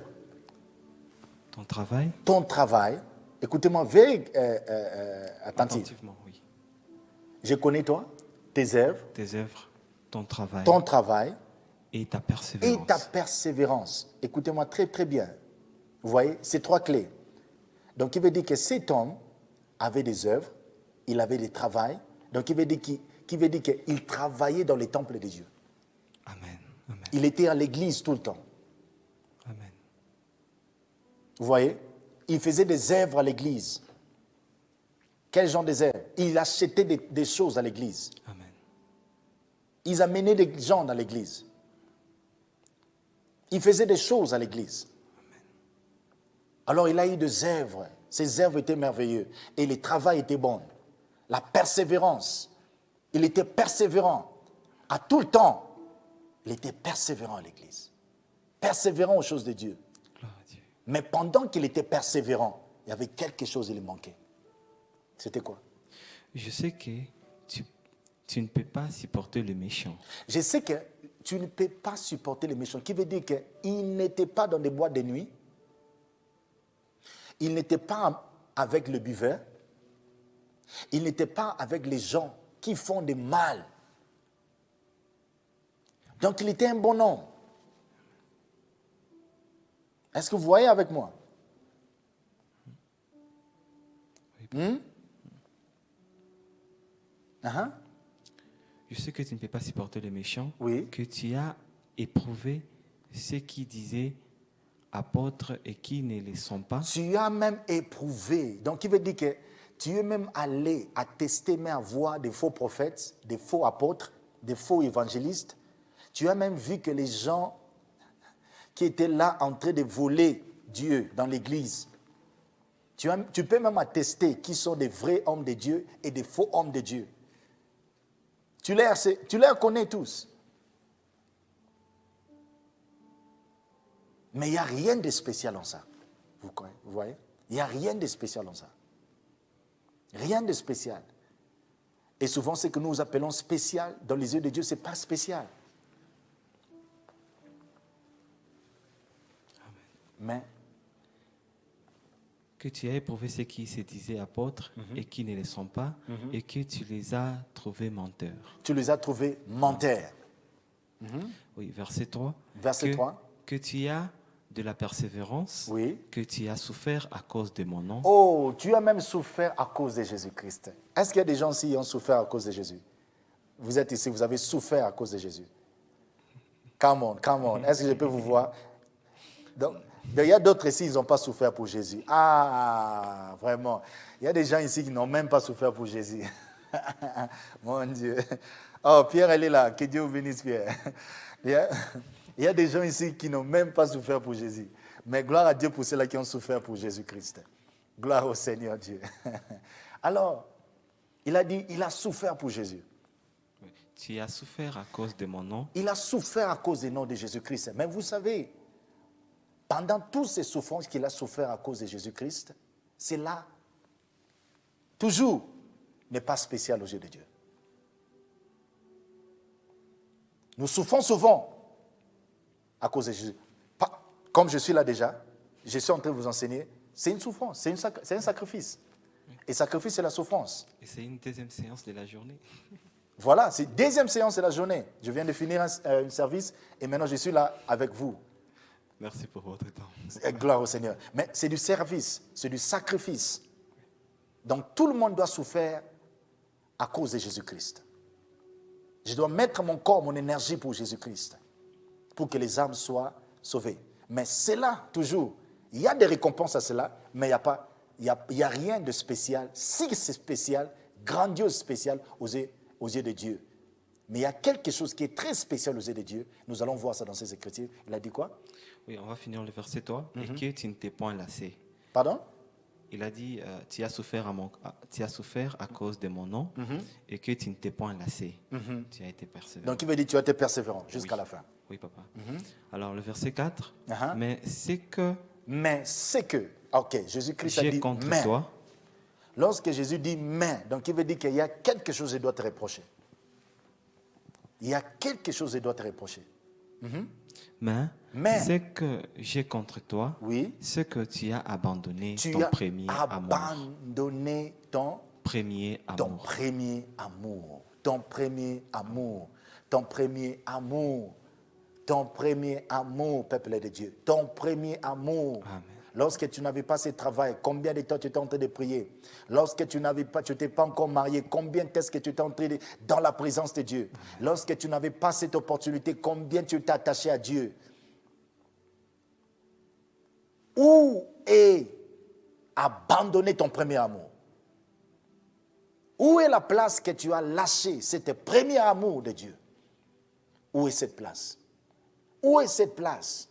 Speaker 6: Ton travail?
Speaker 2: Ton travail. Écoutez-moi, veille
Speaker 6: Attentivement, oui.
Speaker 2: Je connais toi, tes œuvres.
Speaker 6: Tes œuvres, ton travail.
Speaker 2: Ton travail.
Speaker 6: Et ta persévérance.
Speaker 2: Et ta persévérance. Écoutez-moi très très bien. Vous voyez, c'est trois clés. Donc il veut dire que cet homme avait des œuvres, il avait des travails. Donc il veut dire qu'il travaillait dans les temples de Dieu.
Speaker 6: Amen. Amen.
Speaker 2: Il était à l'église tout le temps.
Speaker 6: Amen.
Speaker 2: Vous voyez, il faisait des œuvres à l'église. Quel genre des œuvres? Il achetait des choses à l'église.
Speaker 6: Amen.
Speaker 2: Ils amenaient des gens dans l'église. Il faisait des choses à l'église. Alors il a eu des œuvres. Ses œuvres étaient merveilleuses. Et le travail était bon. La persévérance. Il était persévérant. À tout le temps, il était persévérant à l'église. Persévérant aux choses de Dieu.
Speaker 6: Gloire à Dieu.
Speaker 2: Mais pendant qu'il était persévérant, il y avait quelque chose qui lui manquait. C'était quoi?
Speaker 6: Je sais que tu ne peux pas supporter le méchant.
Speaker 2: Je sais que tu ne peux pas supporter les méchants. Qui veut dire qu'il n'était pas dans des boîtes de nuit. Il n'était pas avec le buveur. Il n'était pas avec les gens qui font du mal. Donc il était un bon homme. Est-ce que vous voyez avec moi?
Speaker 6: Je sais que tu ne peux pas supporter le méchant.
Speaker 2: Oui.
Speaker 6: Que tu as éprouvé ceux qui disaient apôtres et qui ne les sont pas.
Speaker 2: Tu as même éprouvé. Donc, il veut dire que tu es même allé attester, mais à voir des faux prophètes, des faux apôtres, des faux évangélistes. Tu as même vu que les gens qui étaient là en train de voler Dieu dans l'église, tu peux même attester qui sont des vrais hommes de Dieu et des faux hommes de Dieu. Tu les connais tous. Mais il n'y a rien de spécial en ça. Vous voyez? Il n'y a rien de spécial en ça. Rien de spécial. Et souvent, ce que nous appelons spécial, dans les yeux de Dieu, ce n'est pas spécial. Mais
Speaker 6: que tu as éprouvé ceux qui se disaient apôtres et qui ne le sont pas, et que tu les as trouvés menteurs.
Speaker 2: Tu les as trouvés menteurs.
Speaker 6: Oui, verset 3.
Speaker 2: Verset 3.
Speaker 6: Que tu as de la persévérance,
Speaker 2: oui.
Speaker 6: Que tu as souffert à cause de mon nom.
Speaker 2: Oh, tu as même souffert à cause de Jésus-Christ. Est-ce qu'il y a des gens ici qui ont souffert à cause de Jésus? Vous êtes ici, vous avez souffert à cause de Jésus. Come on. Est-ce que je peux vous voir? Donc, il y a d'autres ici, ils n'ont pas souffert pour Jésus. Ah, vraiment. Il y a des gens ici qui n'ont même pas souffert pour Jésus. Mon Dieu. Oh, Pierre, elle est là. Que Dieu vous bénisse, Pierre. Il y a des gens ici qui n'ont même pas souffert pour Jésus. Mais gloire à Dieu pour ceux-là qui ont souffert pour Jésus-Christ. Gloire au Seigneur Dieu. Alors, il a dit, il a souffert pour Jésus.
Speaker 6: Tu as souffert à cause de mon nom.
Speaker 2: Il a souffert à cause du nom de Jésus-Christ. Mais vous savez, pendant toutes ces souffrances qu'il a souffert à cause de Jésus-Christ, cela, toujours, n'est pas spécial aux yeux de Dieu. Nous souffrons souvent à cause de Jésus. Comme je suis là déjà, je suis en train de vous enseigner, c'est une souffrance, c'est un sacrifice. Et sacrifice, c'est la souffrance.
Speaker 6: Et c'est une deuxième séance de la journée.
Speaker 2: Voilà, c'est deuxième séance de la journée. Je viens de finir un service et maintenant je suis là avec vous.
Speaker 6: Merci pour votre temps.
Speaker 2: Gloire au Seigneur. Mais c'est du service, c'est du sacrifice. Donc tout le monde doit souffrir à cause de Jésus-Christ. Je dois mettre mon corps, mon énergie pour Jésus-Christ, pour que les âmes soient sauvées. Mais c'est là, toujours, il y a des récompenses à cela, mais il n'y a rien de spécial, si c'est spécial, grandiose spécial aux yeux de Dieu. Mais il y a quelque chose qui est très spécial aux yeux de Dieu. Nous allons voir ça dans ces Écritures. Il a dit quoi?
Speaker 6: Oui, on va finir le verset 3. Et que tu ne t'es point lassé.
Speaker 2: Pardon?
Speaker 6: Il a dit, tu as souffert à cause de mon nom et que tu ne t'es point lassé. Tu as été persévérant.
Speaker 2: Donc il veut dire que tu as été persévérant jusqu'à la fin.
Speaker 6: Oui, papa. Alors, le verset 4.
Speaker 2: Uh-huh.
Speaker 6: Mais c'est que
Speaker 2: ok, Jésus-Christ a
Speaker 6: j'ai
Speaker 2: dit
Speaker 6: contre
Speaker 2: mais.
Speaker 6: toi.
Speaker 2: Lorsque Jésus dit mais, donc il veut dire qu'il y a quelque chose qui doit te reprocher. Il y a quelque chose qui doit te reprocher.
Speaker 6: Mais c'est que j'ai contre toi,
Speaker 2: oui,
Speaker 6: ce que tu as abandonné
Speaker 2: tu
Speaker 6: ton
Speaker 2: as
Speaker 6: premier amour.
Speaker 2: abandonné ton
Speaker 6: Premier amour.
Speaker 2: premier amour. Ton premier amour. Ton premier amour. Ton premier amour, peuple de Dieu. Ton premier amour.
Speaker 6: Amen.
Speaker 2: Lorsque tu n'avais pas ce travail, combien de temps tu étais en train de prier? Lorsque tu n'étais pas encore marié, combien est-ce que tu étais entré dans la présence de Dieu? Lorsque tu n'avais pas cette opportunité, combien tu étais attaché à Dieu? Où est abandonné ton premier amour? Où est la place que tu as lâchée, cet premier amour de Dieu? Où est cette place? Où est cette place?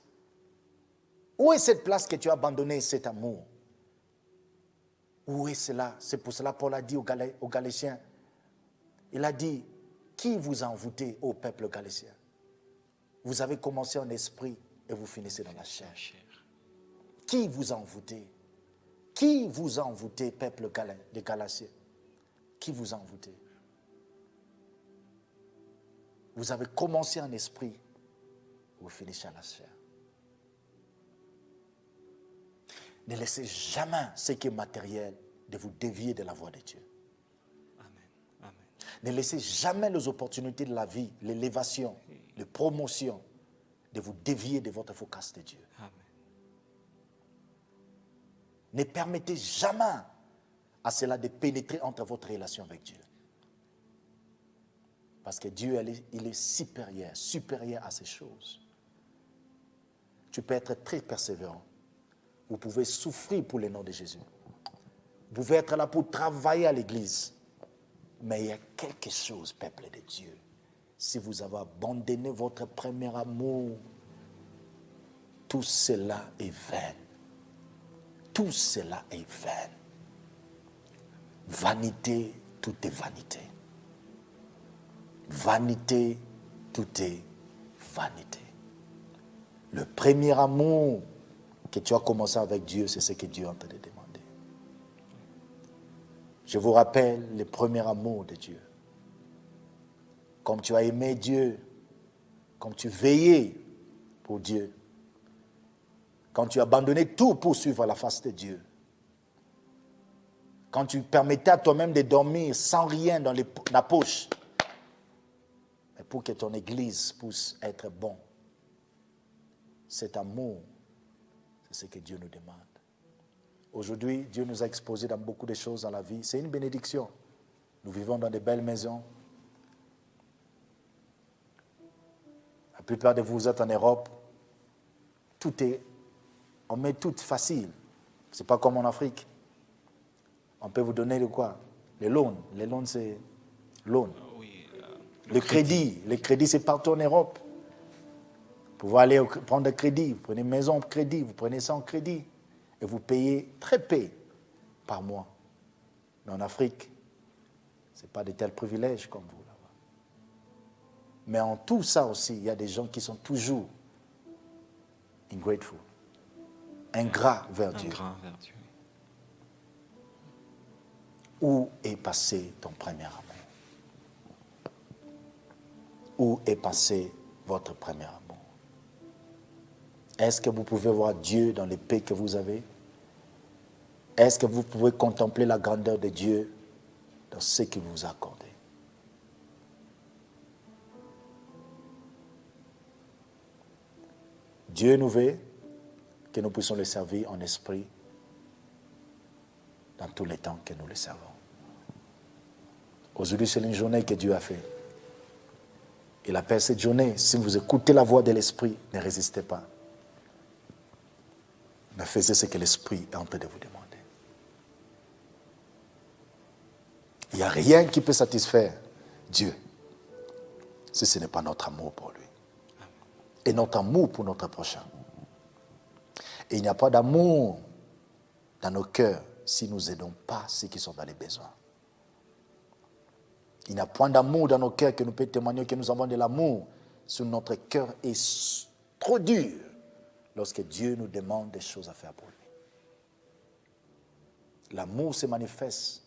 Speaker 2: Où est cette place que tu as abandonné cet amour? Où est cela? C'est pour cela que Paul a dit aux Galatiens, il a dit, qui vous a envoûté, ô peuple galicien? Vous avez commencé en esprit et vous finissez dans la chair. Qui vous a envoûté? Qui vous a envoûté, peuple des Galatiens? Qui vous a envoûté? Vous avez commencé en esprit, vous finissez à la chair. Ne laissez jamais ce qui est matériel de vous dévier de la voie de Dieu.
Speaker 6: Amen. Amen.
Speaker 2: Ne laissez jamais les opportunités de la vie, l'élévation, les promotions, de vous dévier de votre focus de Dieu.
Speaker 6: Amen.
Speaker 2: Ne permettez jamais à cela de pénétrer entre votre relation avec Dieu. Parce que Dieu, il est supérieur à ces choses. Tu peux être très persévérant. Vous pouvez souffrir pour le nom de Jésus. Vous pouvez être là pour travailler à l'église. Mais il y a quelque chose, peuple de Dieu. Si vous avez abandonné votre premier amour, tout cela est vain. Tout cela est vain. Vanité, tout est vanité. Vanité, tout est vanité. Le premier amour que tu as commencé avec Dieu, c'est ce que Dieu est en train de demander. Je vous rappelle le premier amour de Dieu. Comme tu as aimé Dieu, comme tu veillais pour Dieu, quand tu as abandonné tout pour suivre la face de Dieu, quand tu permettais à toi-même de dormir sans rien dans la poche, mais pour que ton église puisse être bon, cet amour, c'est ce que Dieu nous demande. Aujourd'hui, Dieu nous a exposé dans beaucoup de choses dans la vie. C'est une bénédiction. Nous vivons dans de belles maisons. La plupart de vous êtes en Europe. On met tout facile. Ce n'est pas comme en Afrique. On peut vous donner de quoi? Les loans. Les loans, c'est loan.
Speaker 6: Oui,
Speaker 2: le crédit. Le crédit, c'est partout en Europe. Vous pouvez aller prendre un crédit. Vous prenez une maison en crédit. Vous prenez ça en crédit. Et vous payez très peu par mois. Mais en Afrique, ce n'est pas de tels privilèges comme vous là-bas. Mais en tout ça aussi, il y a des gens qui sont toujours ingrateful. ingrat vers Dieu.
Speaker 6: ingrat vers Dieu.
Speaker 2: Où est passé ton premier amour? Où est passé votre premier amour? Est-ce que vous pouvez voir Dieu dans les paix que vous avez? Est-ce que vous pouvez contempler la grandeur de Dieu dans ce qu'il vous a accordé? Dieu nous veut que nous puissions le servir en esprit dans tous les temps que nous le servons. Aujourd'hui, c'est une journée que Dieu a faite. Il appelle cette journée, si vous écoutez la voix de l'Esprit, ne résistez pas. Mais faites ce que l'Esprit est en train de vous demander. Il n'y a rien qui peut satisfaire Dieu si ce n'est pas notre amour pour lui. Et notre amour pour notre prochain. Et il n'y a pas d'amour dans nos cœurs si nous n'aidons pas ceux qui sont dans les besoins. Il n'y a point d'amour dans nos cœurs que nous pouvons témoigner que nous avons de l'amour si notre cœur est trop dur lorsque Dieu nous demande des choses à faire pour lui. L'amour se manifeste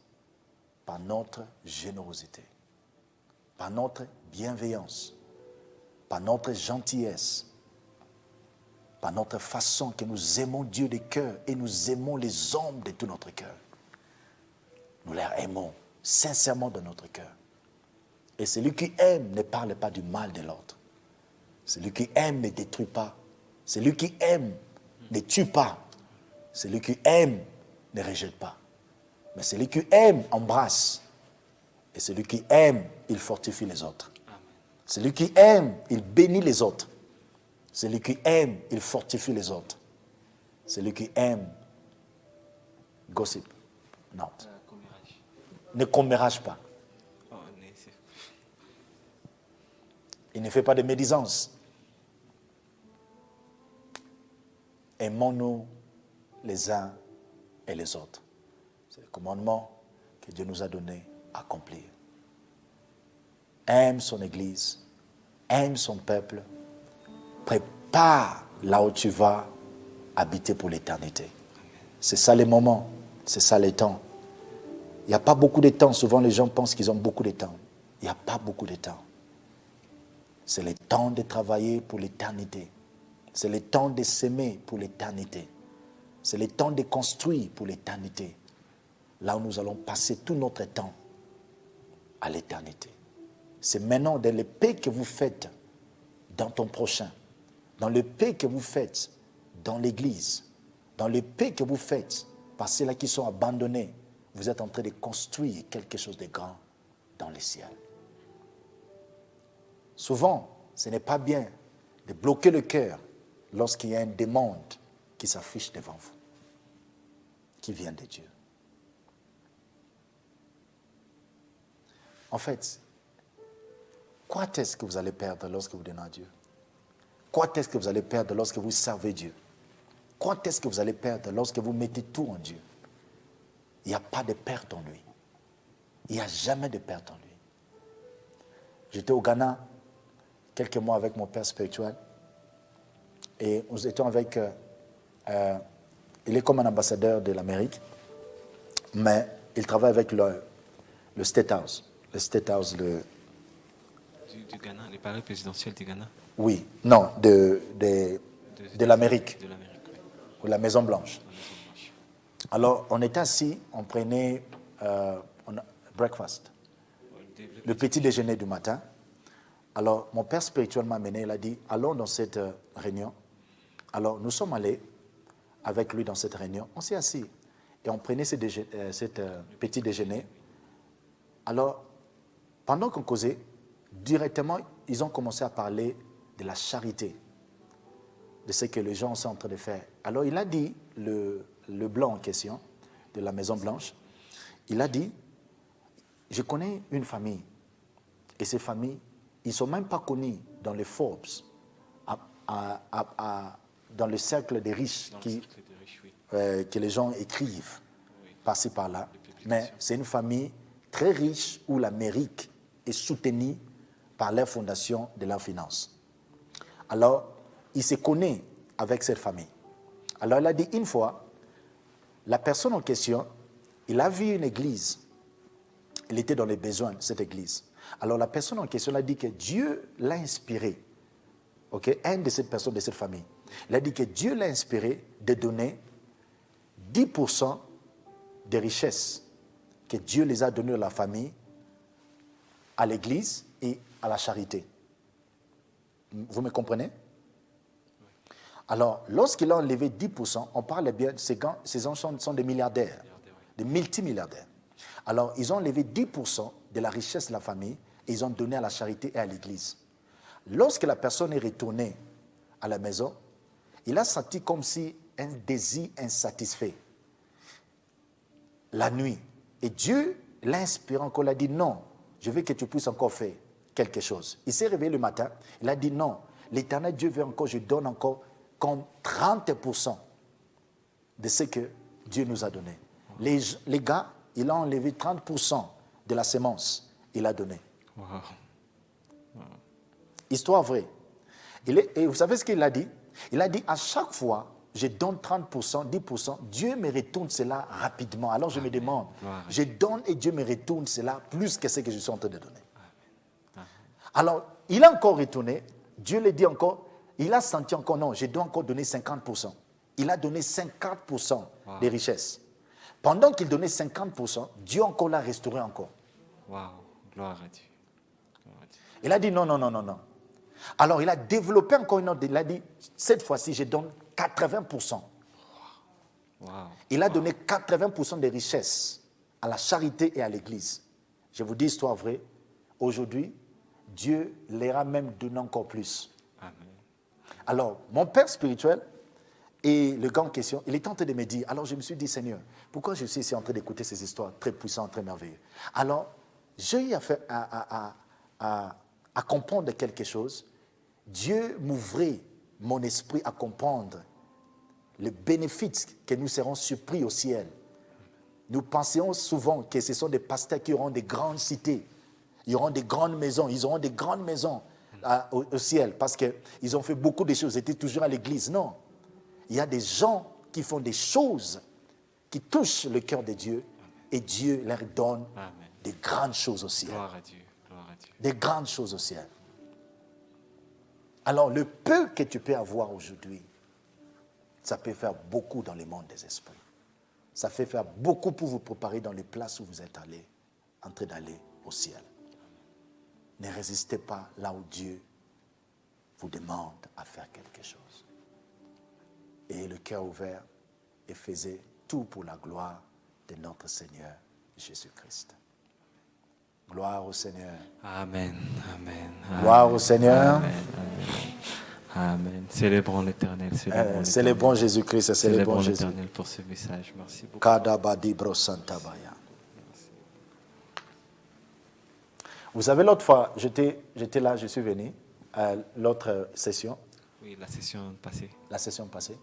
Speaker 2: par notre générosité, par notre bienveillance, par notre gentillesse, par notre façon que nous aimons Dieu de cœur et nous aimons les hommes de tout notre cœur. Nous les aimons sincèrement de notre cœur. Et celui qui aime ne parle pas du mal de l'autre. Celui qui aime ne détruit pas. Celui qui aime ne tue pas. Celui qui aime ne rejette pas. Mais celui qui aime embrasse. Et celui qui aime, il fortifie les autres. Celui qui aime, il bénit les autres. Celui qui aime, il fortifie les autres. Celui qui aime, gossip, non. Ne commérage pas. Il ne fait pas de médisance. Aimons-nous les uns et les autres. C'est le commandement que Dieu nous a donné à accomplir. Aime son Église, aime son peuple, prépare là où tu vas habiter pour l'éternité. C'est ça les moments, c'est ça les temps. Il n'y a pas beaucoup de temps. Souvent les gens pensent qu'ils ont beaucoup de temps. Il n'y a pas beaucoup de temps. C'est le temps de travailler pour l'éternité. C'est le temps de s'aimer pour l'éternité. C'est le temps de construire pour l'éternité. Là où nous allons passer tout notre temps à l'éternité. C'est maintenant dans le paix que vous faites dans ton prochain, dans le paix que vous faites dans l'église, dans le paix que vous faites par ceux-là qui sont abandonnés, vous êtes en train de construire quelque chose de grand dans le ciel. Souvent, ce n'est pas bien de bloquer le cœur lorsqu'il y a une demande qui s'affiche devant vous, qui vient de Dieu. En fait, quoi est-ce que vous allez perdre lorsque vous donnez à Dieu? Quoi est-ce que vous allez perdre lorsque vous servez Dieu? Quoi est-ce que vous allez perdre lorsque vous mettez tout en Dieu? Il n'y a pas de perte en lui. Il n'y a jamais de perte en lui. J'étais au Ghana quelques mois avec mon père spirituel et nous étions avec... il est comme un ambassadeur de l'Amérique, mais il travaille avec le State House. Le State House, du
Speaker 6: Ghana, les palais présidentiels du Ghana.
Speaker 2: Oui, non, de l'Amérique.
Speaker 6: De l'Amérique, oui.
Speaker 2: Ou la Maison Blanche. Alors, on était assis, on prenait breakfast, le petit déjeuner du matin. Alors, mon père spirituel m'a amené, il a dit, allons dans cette réunion. Alors, nous sommes allés avec lui dans cette réunion. On s'est assis et on prenait ce petit déjeuner. Alors, pendant qu'on causait, directement, ils ont commencé à parler de la charité, de ce que les gens sont en train de faire. Alors, il a dit, le blanc en question, de la Maison Blanche, il a dit, je connais une famille, et ces familles, ils ne sont même pas connus dans les Forbes, dans le cercle des riches, que les gens écrivent, par-ci par-là. Mais c'est une famille très riche où l'Amérique est soutenue par leur fondation de leur finance. Alors, il se connaît avec cette famille. Alors il a dit une fois, la personne en question, il a vu une église. Il était dans les besoins de cette église. Alors la personne en question a dit que Dieu l'a inspiré. Ok, un de ces personnes de cette famille. Il a dit que Dieu l'a inspiré de donner 10% des richesses que Dieu les a données à la famille, à l'église et à la charité. Vous me comprenez? Alors, lorsqu'il a enlevé 10%, on parle bien, ces enfants sont des milliardaires, des multimilliardaires. Alors, ils ont enlevé 10% de la richesse de la famille et ils ont donné à la charité et à l'église. Lorsque la personne est retournée à la maison, il a senti comme si un désir insatisfait. La nuit. Et Dieu l'a inspiré encore, il a dit non, je veux que tu puisses encore faire quelque chose. Il s'est réveillé le matin, il a dit non, l'Éternel Dieu veut encore, je donne encore comme 30% de ce que Dieu nous a donné. Les gars, il a enlevé 30% de la sémence, il a donné.
Speaker 6: Wow.
Speaker 2: Histoire vraie. Et vous savez ce qu'il a dit? Il a dit à chaque fois, je donne 30%, 10%, Dieu me retourne cela rapidement. Alors je me demande, je donne et Dieu me retourne cela plus que ce que je suis en train de donner. Alors, il a encore retourné, Dieu lui dit encore, il a senti encore, non, je dois encore donner 50%. Il a donné 50% des richesses. Pendant qu'il donnait 50%, Dieu encore l'a restauré encore.
Speaker 6: Wow, gloire à Dieu.
Speaker 2: Il a dit non. Alors, il a développé encore une autre. Il a dit, cette fois-ci, je donne 80%.
Speaker 6: Wow.
Speaker 2: Il a donné 80% des richesses à la charité et à l'église. Je vous dis histoire vraie. Aujourd'hui, Dieu leur a même donné encore plus.
Speaker 6: Amen.
Speaker 2: Alors, mon père spirituel et le gars en question, il est en train de me dire, alors je me suis dit, Seigneur, pourquoi je suis ici en train d'écouter ces histoires très puissantes, très merveilleuses? Alors, j'ai eu à comprendre quelque chose. Dieu m'ouvrait mon esprit à comprendre les bénéfices que nous serons surpris au ciel. Nous pensions souvent que ce sont des pasteurs qui auront des grandes cités, ils auront des grandes maisons, ils auront des grandes maisons au ciel parce qu'ils ont fait beaucoup de choses, ils étaient toujours à l'église. Non, il y a des gens qui font des choses qui touchent le cœur de Dieu et Dieu leur donne des grandes choses au ciel.
Speaker 6: Gloire à Dieu. Gloire à Dieu.
Speaker 2: Des grandes choses au ciel. Alors, le peu que tu peux avoir aujourd'hui, ça peut faire beaucoup dans le monde des esprits. Ça fait faire beaucoup pour vous préparer dans les places où vous êtes allés, en train d'aller au ciel. Ne résistez pas là où Dieu vous demande à faire quelque chose. Et le cœur ouvert et faisait tout pour la gloire de notre Seigneur Jésus-Christ. Gloire au Seigneur.
Speaker 6: Amen. Amen.
Speaker 2: Gloire au Seigneur.
Speaker 6: Amen. Amen. Célébrons l'Éternel.
Speaker 2: Célébrons Jésus-Christ. Célébrons Jésus.
Speaker 6: l'Éternel pour ce message. Merci beaucoup.
Speaker 2: Kadabadibro Santabaya. Vous savez, l'autre fois, j'étais là, je suis venu à l'autre session.
Speaker 6: Oui, la session passée.
Speaker 2: La session passée.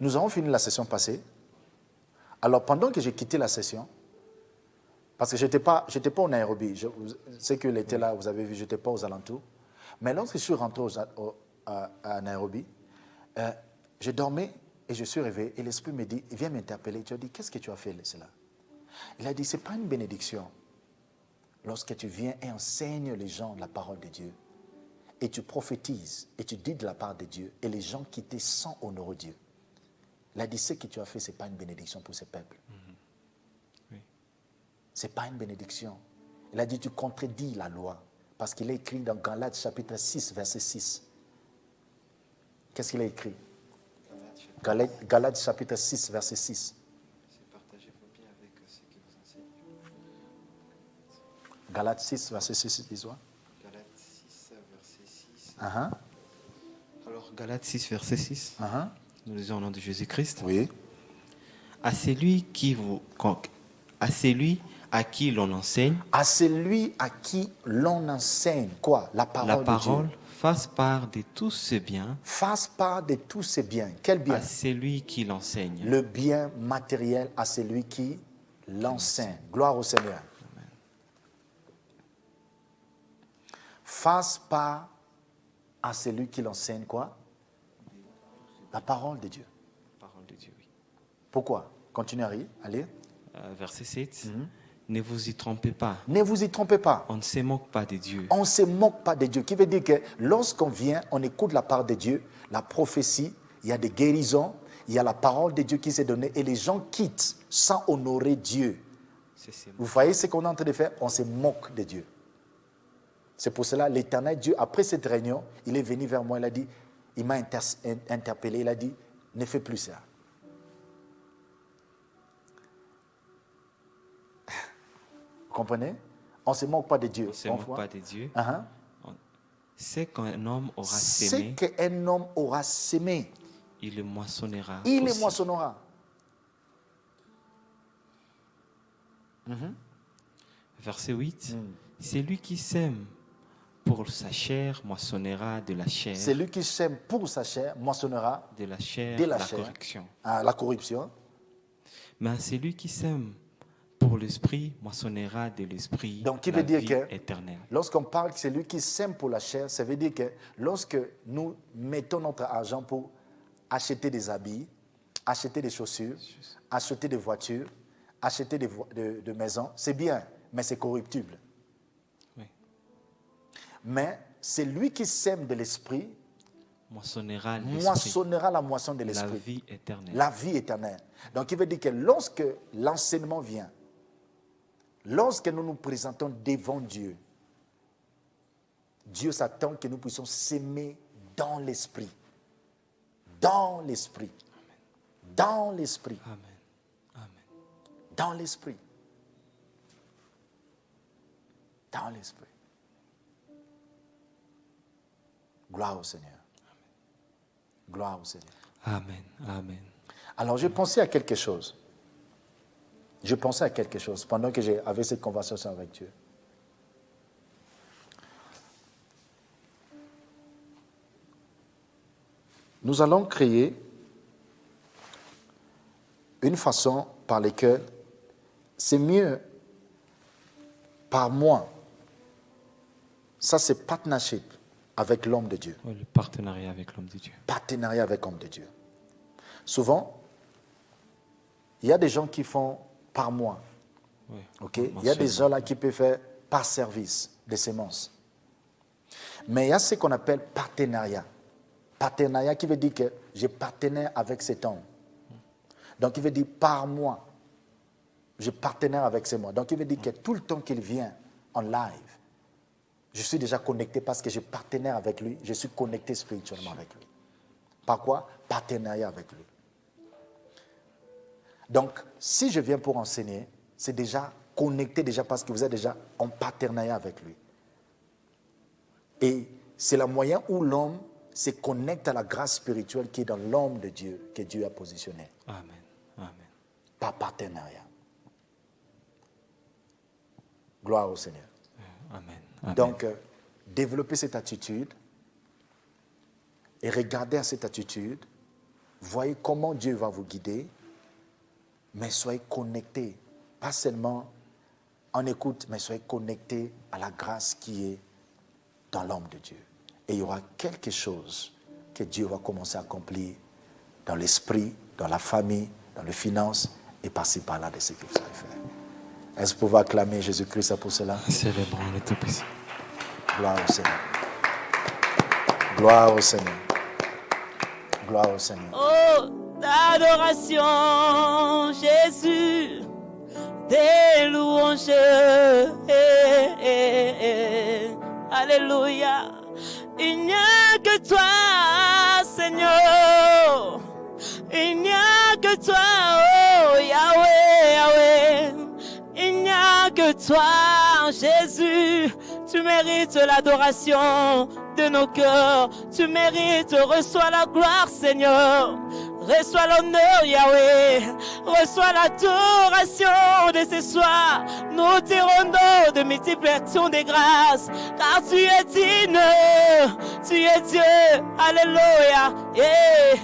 Speaker 2: Nous avons fini la session passée. Alors, pendant que j'ai quitté la session, parce que je n'étais pas au Nairobi, c'est qu'il était là, vous avez vu, je n'étais pas aux alentours. Mais lorsque je suis rentré à Nairobi, je dormais et je suis réveillé et l'Esprit me dit, il vient m'interpeller, tu as dit, qu'est-ce que tu as fait cela? Il a dit, ce n'est pas une bénédiction. Lorsque tu viens et enseignes les gens la parole de Dieu, et tu prophétises, et tu dis de la part de Dieu, et les gens qui étaient sans honorer Dieu. Il a dit, ce que tu as fait, ce n'est pas une bénédiction pour ce peuple.
Speaker 6: Oui.
Speaker 2: Ce n'est pas une bénédiction. Il a dit, tu contredis la loi. Parce qu'il est écrit dans Galates chapitre 6, verset 6. Qu'est-ce qu'il a écrit? Galates chapitre 6, verset 6. Galates 6, verset 6, dis-moi.
Speaker 6: Galates 6, verset 6.
Speaker 2: Uh-huh.
Speaker 6: Galates 6, verset 6.
Speaker 2: Uh-huh.
Speaker 6: Nous lisons au nom de Jésus-Christ.
Speaker 2: Oui.
Speaker 6: À celui à qui l'on enseigne.
Speaker 2: À celui à qui l'on enseigne quoi? La parole de Dieu.
Speaker 6: Fasse part de tout ce bien.
Speaker 2: Fasse part de tous ces biens. Quel bien?
Speaker 6: À celui qui l'enseigne.
Speaker 2: Le bien matériel à celui qui l'enseigne. Gloire au Seigneur.
Speaker 6: Amen.
Speaker 2: Fasse part à celui qui l'enseigne quoi? La parole de Dieu. Pourquoi? Continue à lire. Allez.
Speaker 6: Verset 7. Ne vous y trompez pas.
Speaker 2: Ne vous y trompez pas.
Speaker 6: On ne se moque pas de Dieu.
Speaker 2: On ne se moque pas de Dieu. Qui veut dire que lorsqu'on vient, on écoute la part de Dieu, la prophétie, il y a des guérisons, il y a la parole de Dieu qui s'est donnée et les gens quittent sans honorer Dieu. Vous voyez ce qu'on est en train de faire? On se moque de Dieu. C'est pour cela l'Éternel Dieu, après cette réunion, il est venu vers moi, il a dit, il m'a interpellé, il a dit, ne fais plus ça. Vous comprenez? On ne se moque pas de Dieu.
Speaker 6: On ne se moque pas de Dieu. C'est qu'un homme aura
Speaker 2: C'est
Speaker 6: sémé.
Speaker 2: qu'un homme aura sémé.
Speaker 6: Il le moissonnera.
Speaker 2: Il
Speaker 6: aussi.
Speaker 2: le moissonnera.
Speaker 6: Verset 8. Celui qui sème pour sa chair moissonnera de la chair.
Speaker 2: Celui qui sème pour sa chair moissonnera
Speaker 6: De la chair,
Speaker 2: de la
Speaker 6: la
Speaker 2: chair.
Speaker 6: correction.
Speaker 2: La corruption.
Speaker 6: Mais celui qui sème pour l'esprit moissonnera de l'esprit
Speaker 2: Donc, qui
Speaker 6: la
Speaker 2: veut dire
Speaker 6: vie
Speaker 2: que
Speaker 6: éternelle.
Speaker 2: lorsqu'on parle que c'est lui qui sème pour la chair, ça veut dire que lorsque nous mettons notre argent pour acheter des habits, acheter des chaussures, acheter des voitures, acheter des maisons, c'est bien, mais c'est corruptible.
Speaker 6: Oui.
Speaker 2: Mais c'est lui qui sème de l'esprit,
Speaker 6: Moissonnera l'esprit.
Speaker 2: moissonnera la moisson de
Speaker 6: La
Speaker 2: l'esprit.
Speaker 6: vie éternelle.
Speaker 2: La vie éternelle. Donc, il veut dire que lorsque l'enseignement vient, lorsque nous nous présentons devant Dieu, Dieu s'attend que nous puissions s'aimer dans l'esprit. Dans l'esprit. Dans l'esprit.
Speaker 6: Amen. Amen.
Speaker 2: Dans l'esprit. Dans l'esprit. Gloire au Seigneur. Gloire au Seigneur.
Speaker 6: Amen. Amen.
Speaker 2: Alors, je pensais à quelque chose. Je pensais à quelque chose pendant que j'avais cette conversation avec Dieu. Nous allons créer une façon par laquelle c'est mieux par moi. Ça, c'est partnership avec l'homme de Dieu.
Speaker 6: Oui, le partenariat avec l'homme de Dieu.
Speaker 2: Partenariat avec l'homme de Dieu. Souvent, il y a des gens qui font par mois.
Speaker 6: Oui.
Speaker 2: Ok? Il y a des gens là qui peuvent faire par service des semences. Mais il y a ce qu'on appelle partenariat. Partenariat qui veut dire que j'ai partenaire avec cet homme. Donc il veut dire par mois, je partenaire avec ce mois. Donc il veut dire que tout le temps qu'il vient en live, je suis déjà connecté parce que j'ai partenaire avec lui, je suis connecté spirituellement avec lui. Par quoi? Partenariat avec lui. Donc, si je viens pour enseigner, c'est déjà connecté déjà parce que vous êtes déjà en partenariat avec lui. Et c'est le moyen où l'homme se connecte à la grâce spirituelle qui est dans l'homme de Dieu, que Dieu a positionné.
Speaker 6: Amen. Amen.
Speaker 2: Par partenariat. Gloire au Seigneur.
Speaker 6: Amen. Amen.
Speaker 2: Donc, développez cette attitude et regardez à cette attitude. Voyez comment Dieu va vous guider, mais soyez connectés. Pas seulement en écoute, mais soyez connectés à la grâce qui est dans l'homme de Dieu. Et il y aura quelque chose que Dieu va commencer à accomplir dans l'esprit, dans la famille, dans les finances et par-ci par-là de ce que vous savez faire. Est-ce que vous pouvez acclamer Jésus-Christ pour cela?
Speaker 6: Célébrons le Tout-Puissant.
Speaker 2: Gloire au Seigneur. Gloire au Seigneur. Gloire au Seigneur.
Speaker 1: Oh, adoration, Jésus, des louanges. Alléluia. Il n'y a que toi, Seigneur. Il n'y a que toi, oh Yahweh, Yahweh. Il n'y a que toi, Jésus. Tu mérites l'adoration de nos cœurs. Tu mérites, reçois la gloire, Seigneur. Reçois l'honneur, Yahweh. Reçois l'adoration de ce soir. Nous te rendons de multiples actions de grâce. Car tu es digne. Tu es Dieu. Alléluia. Yeah.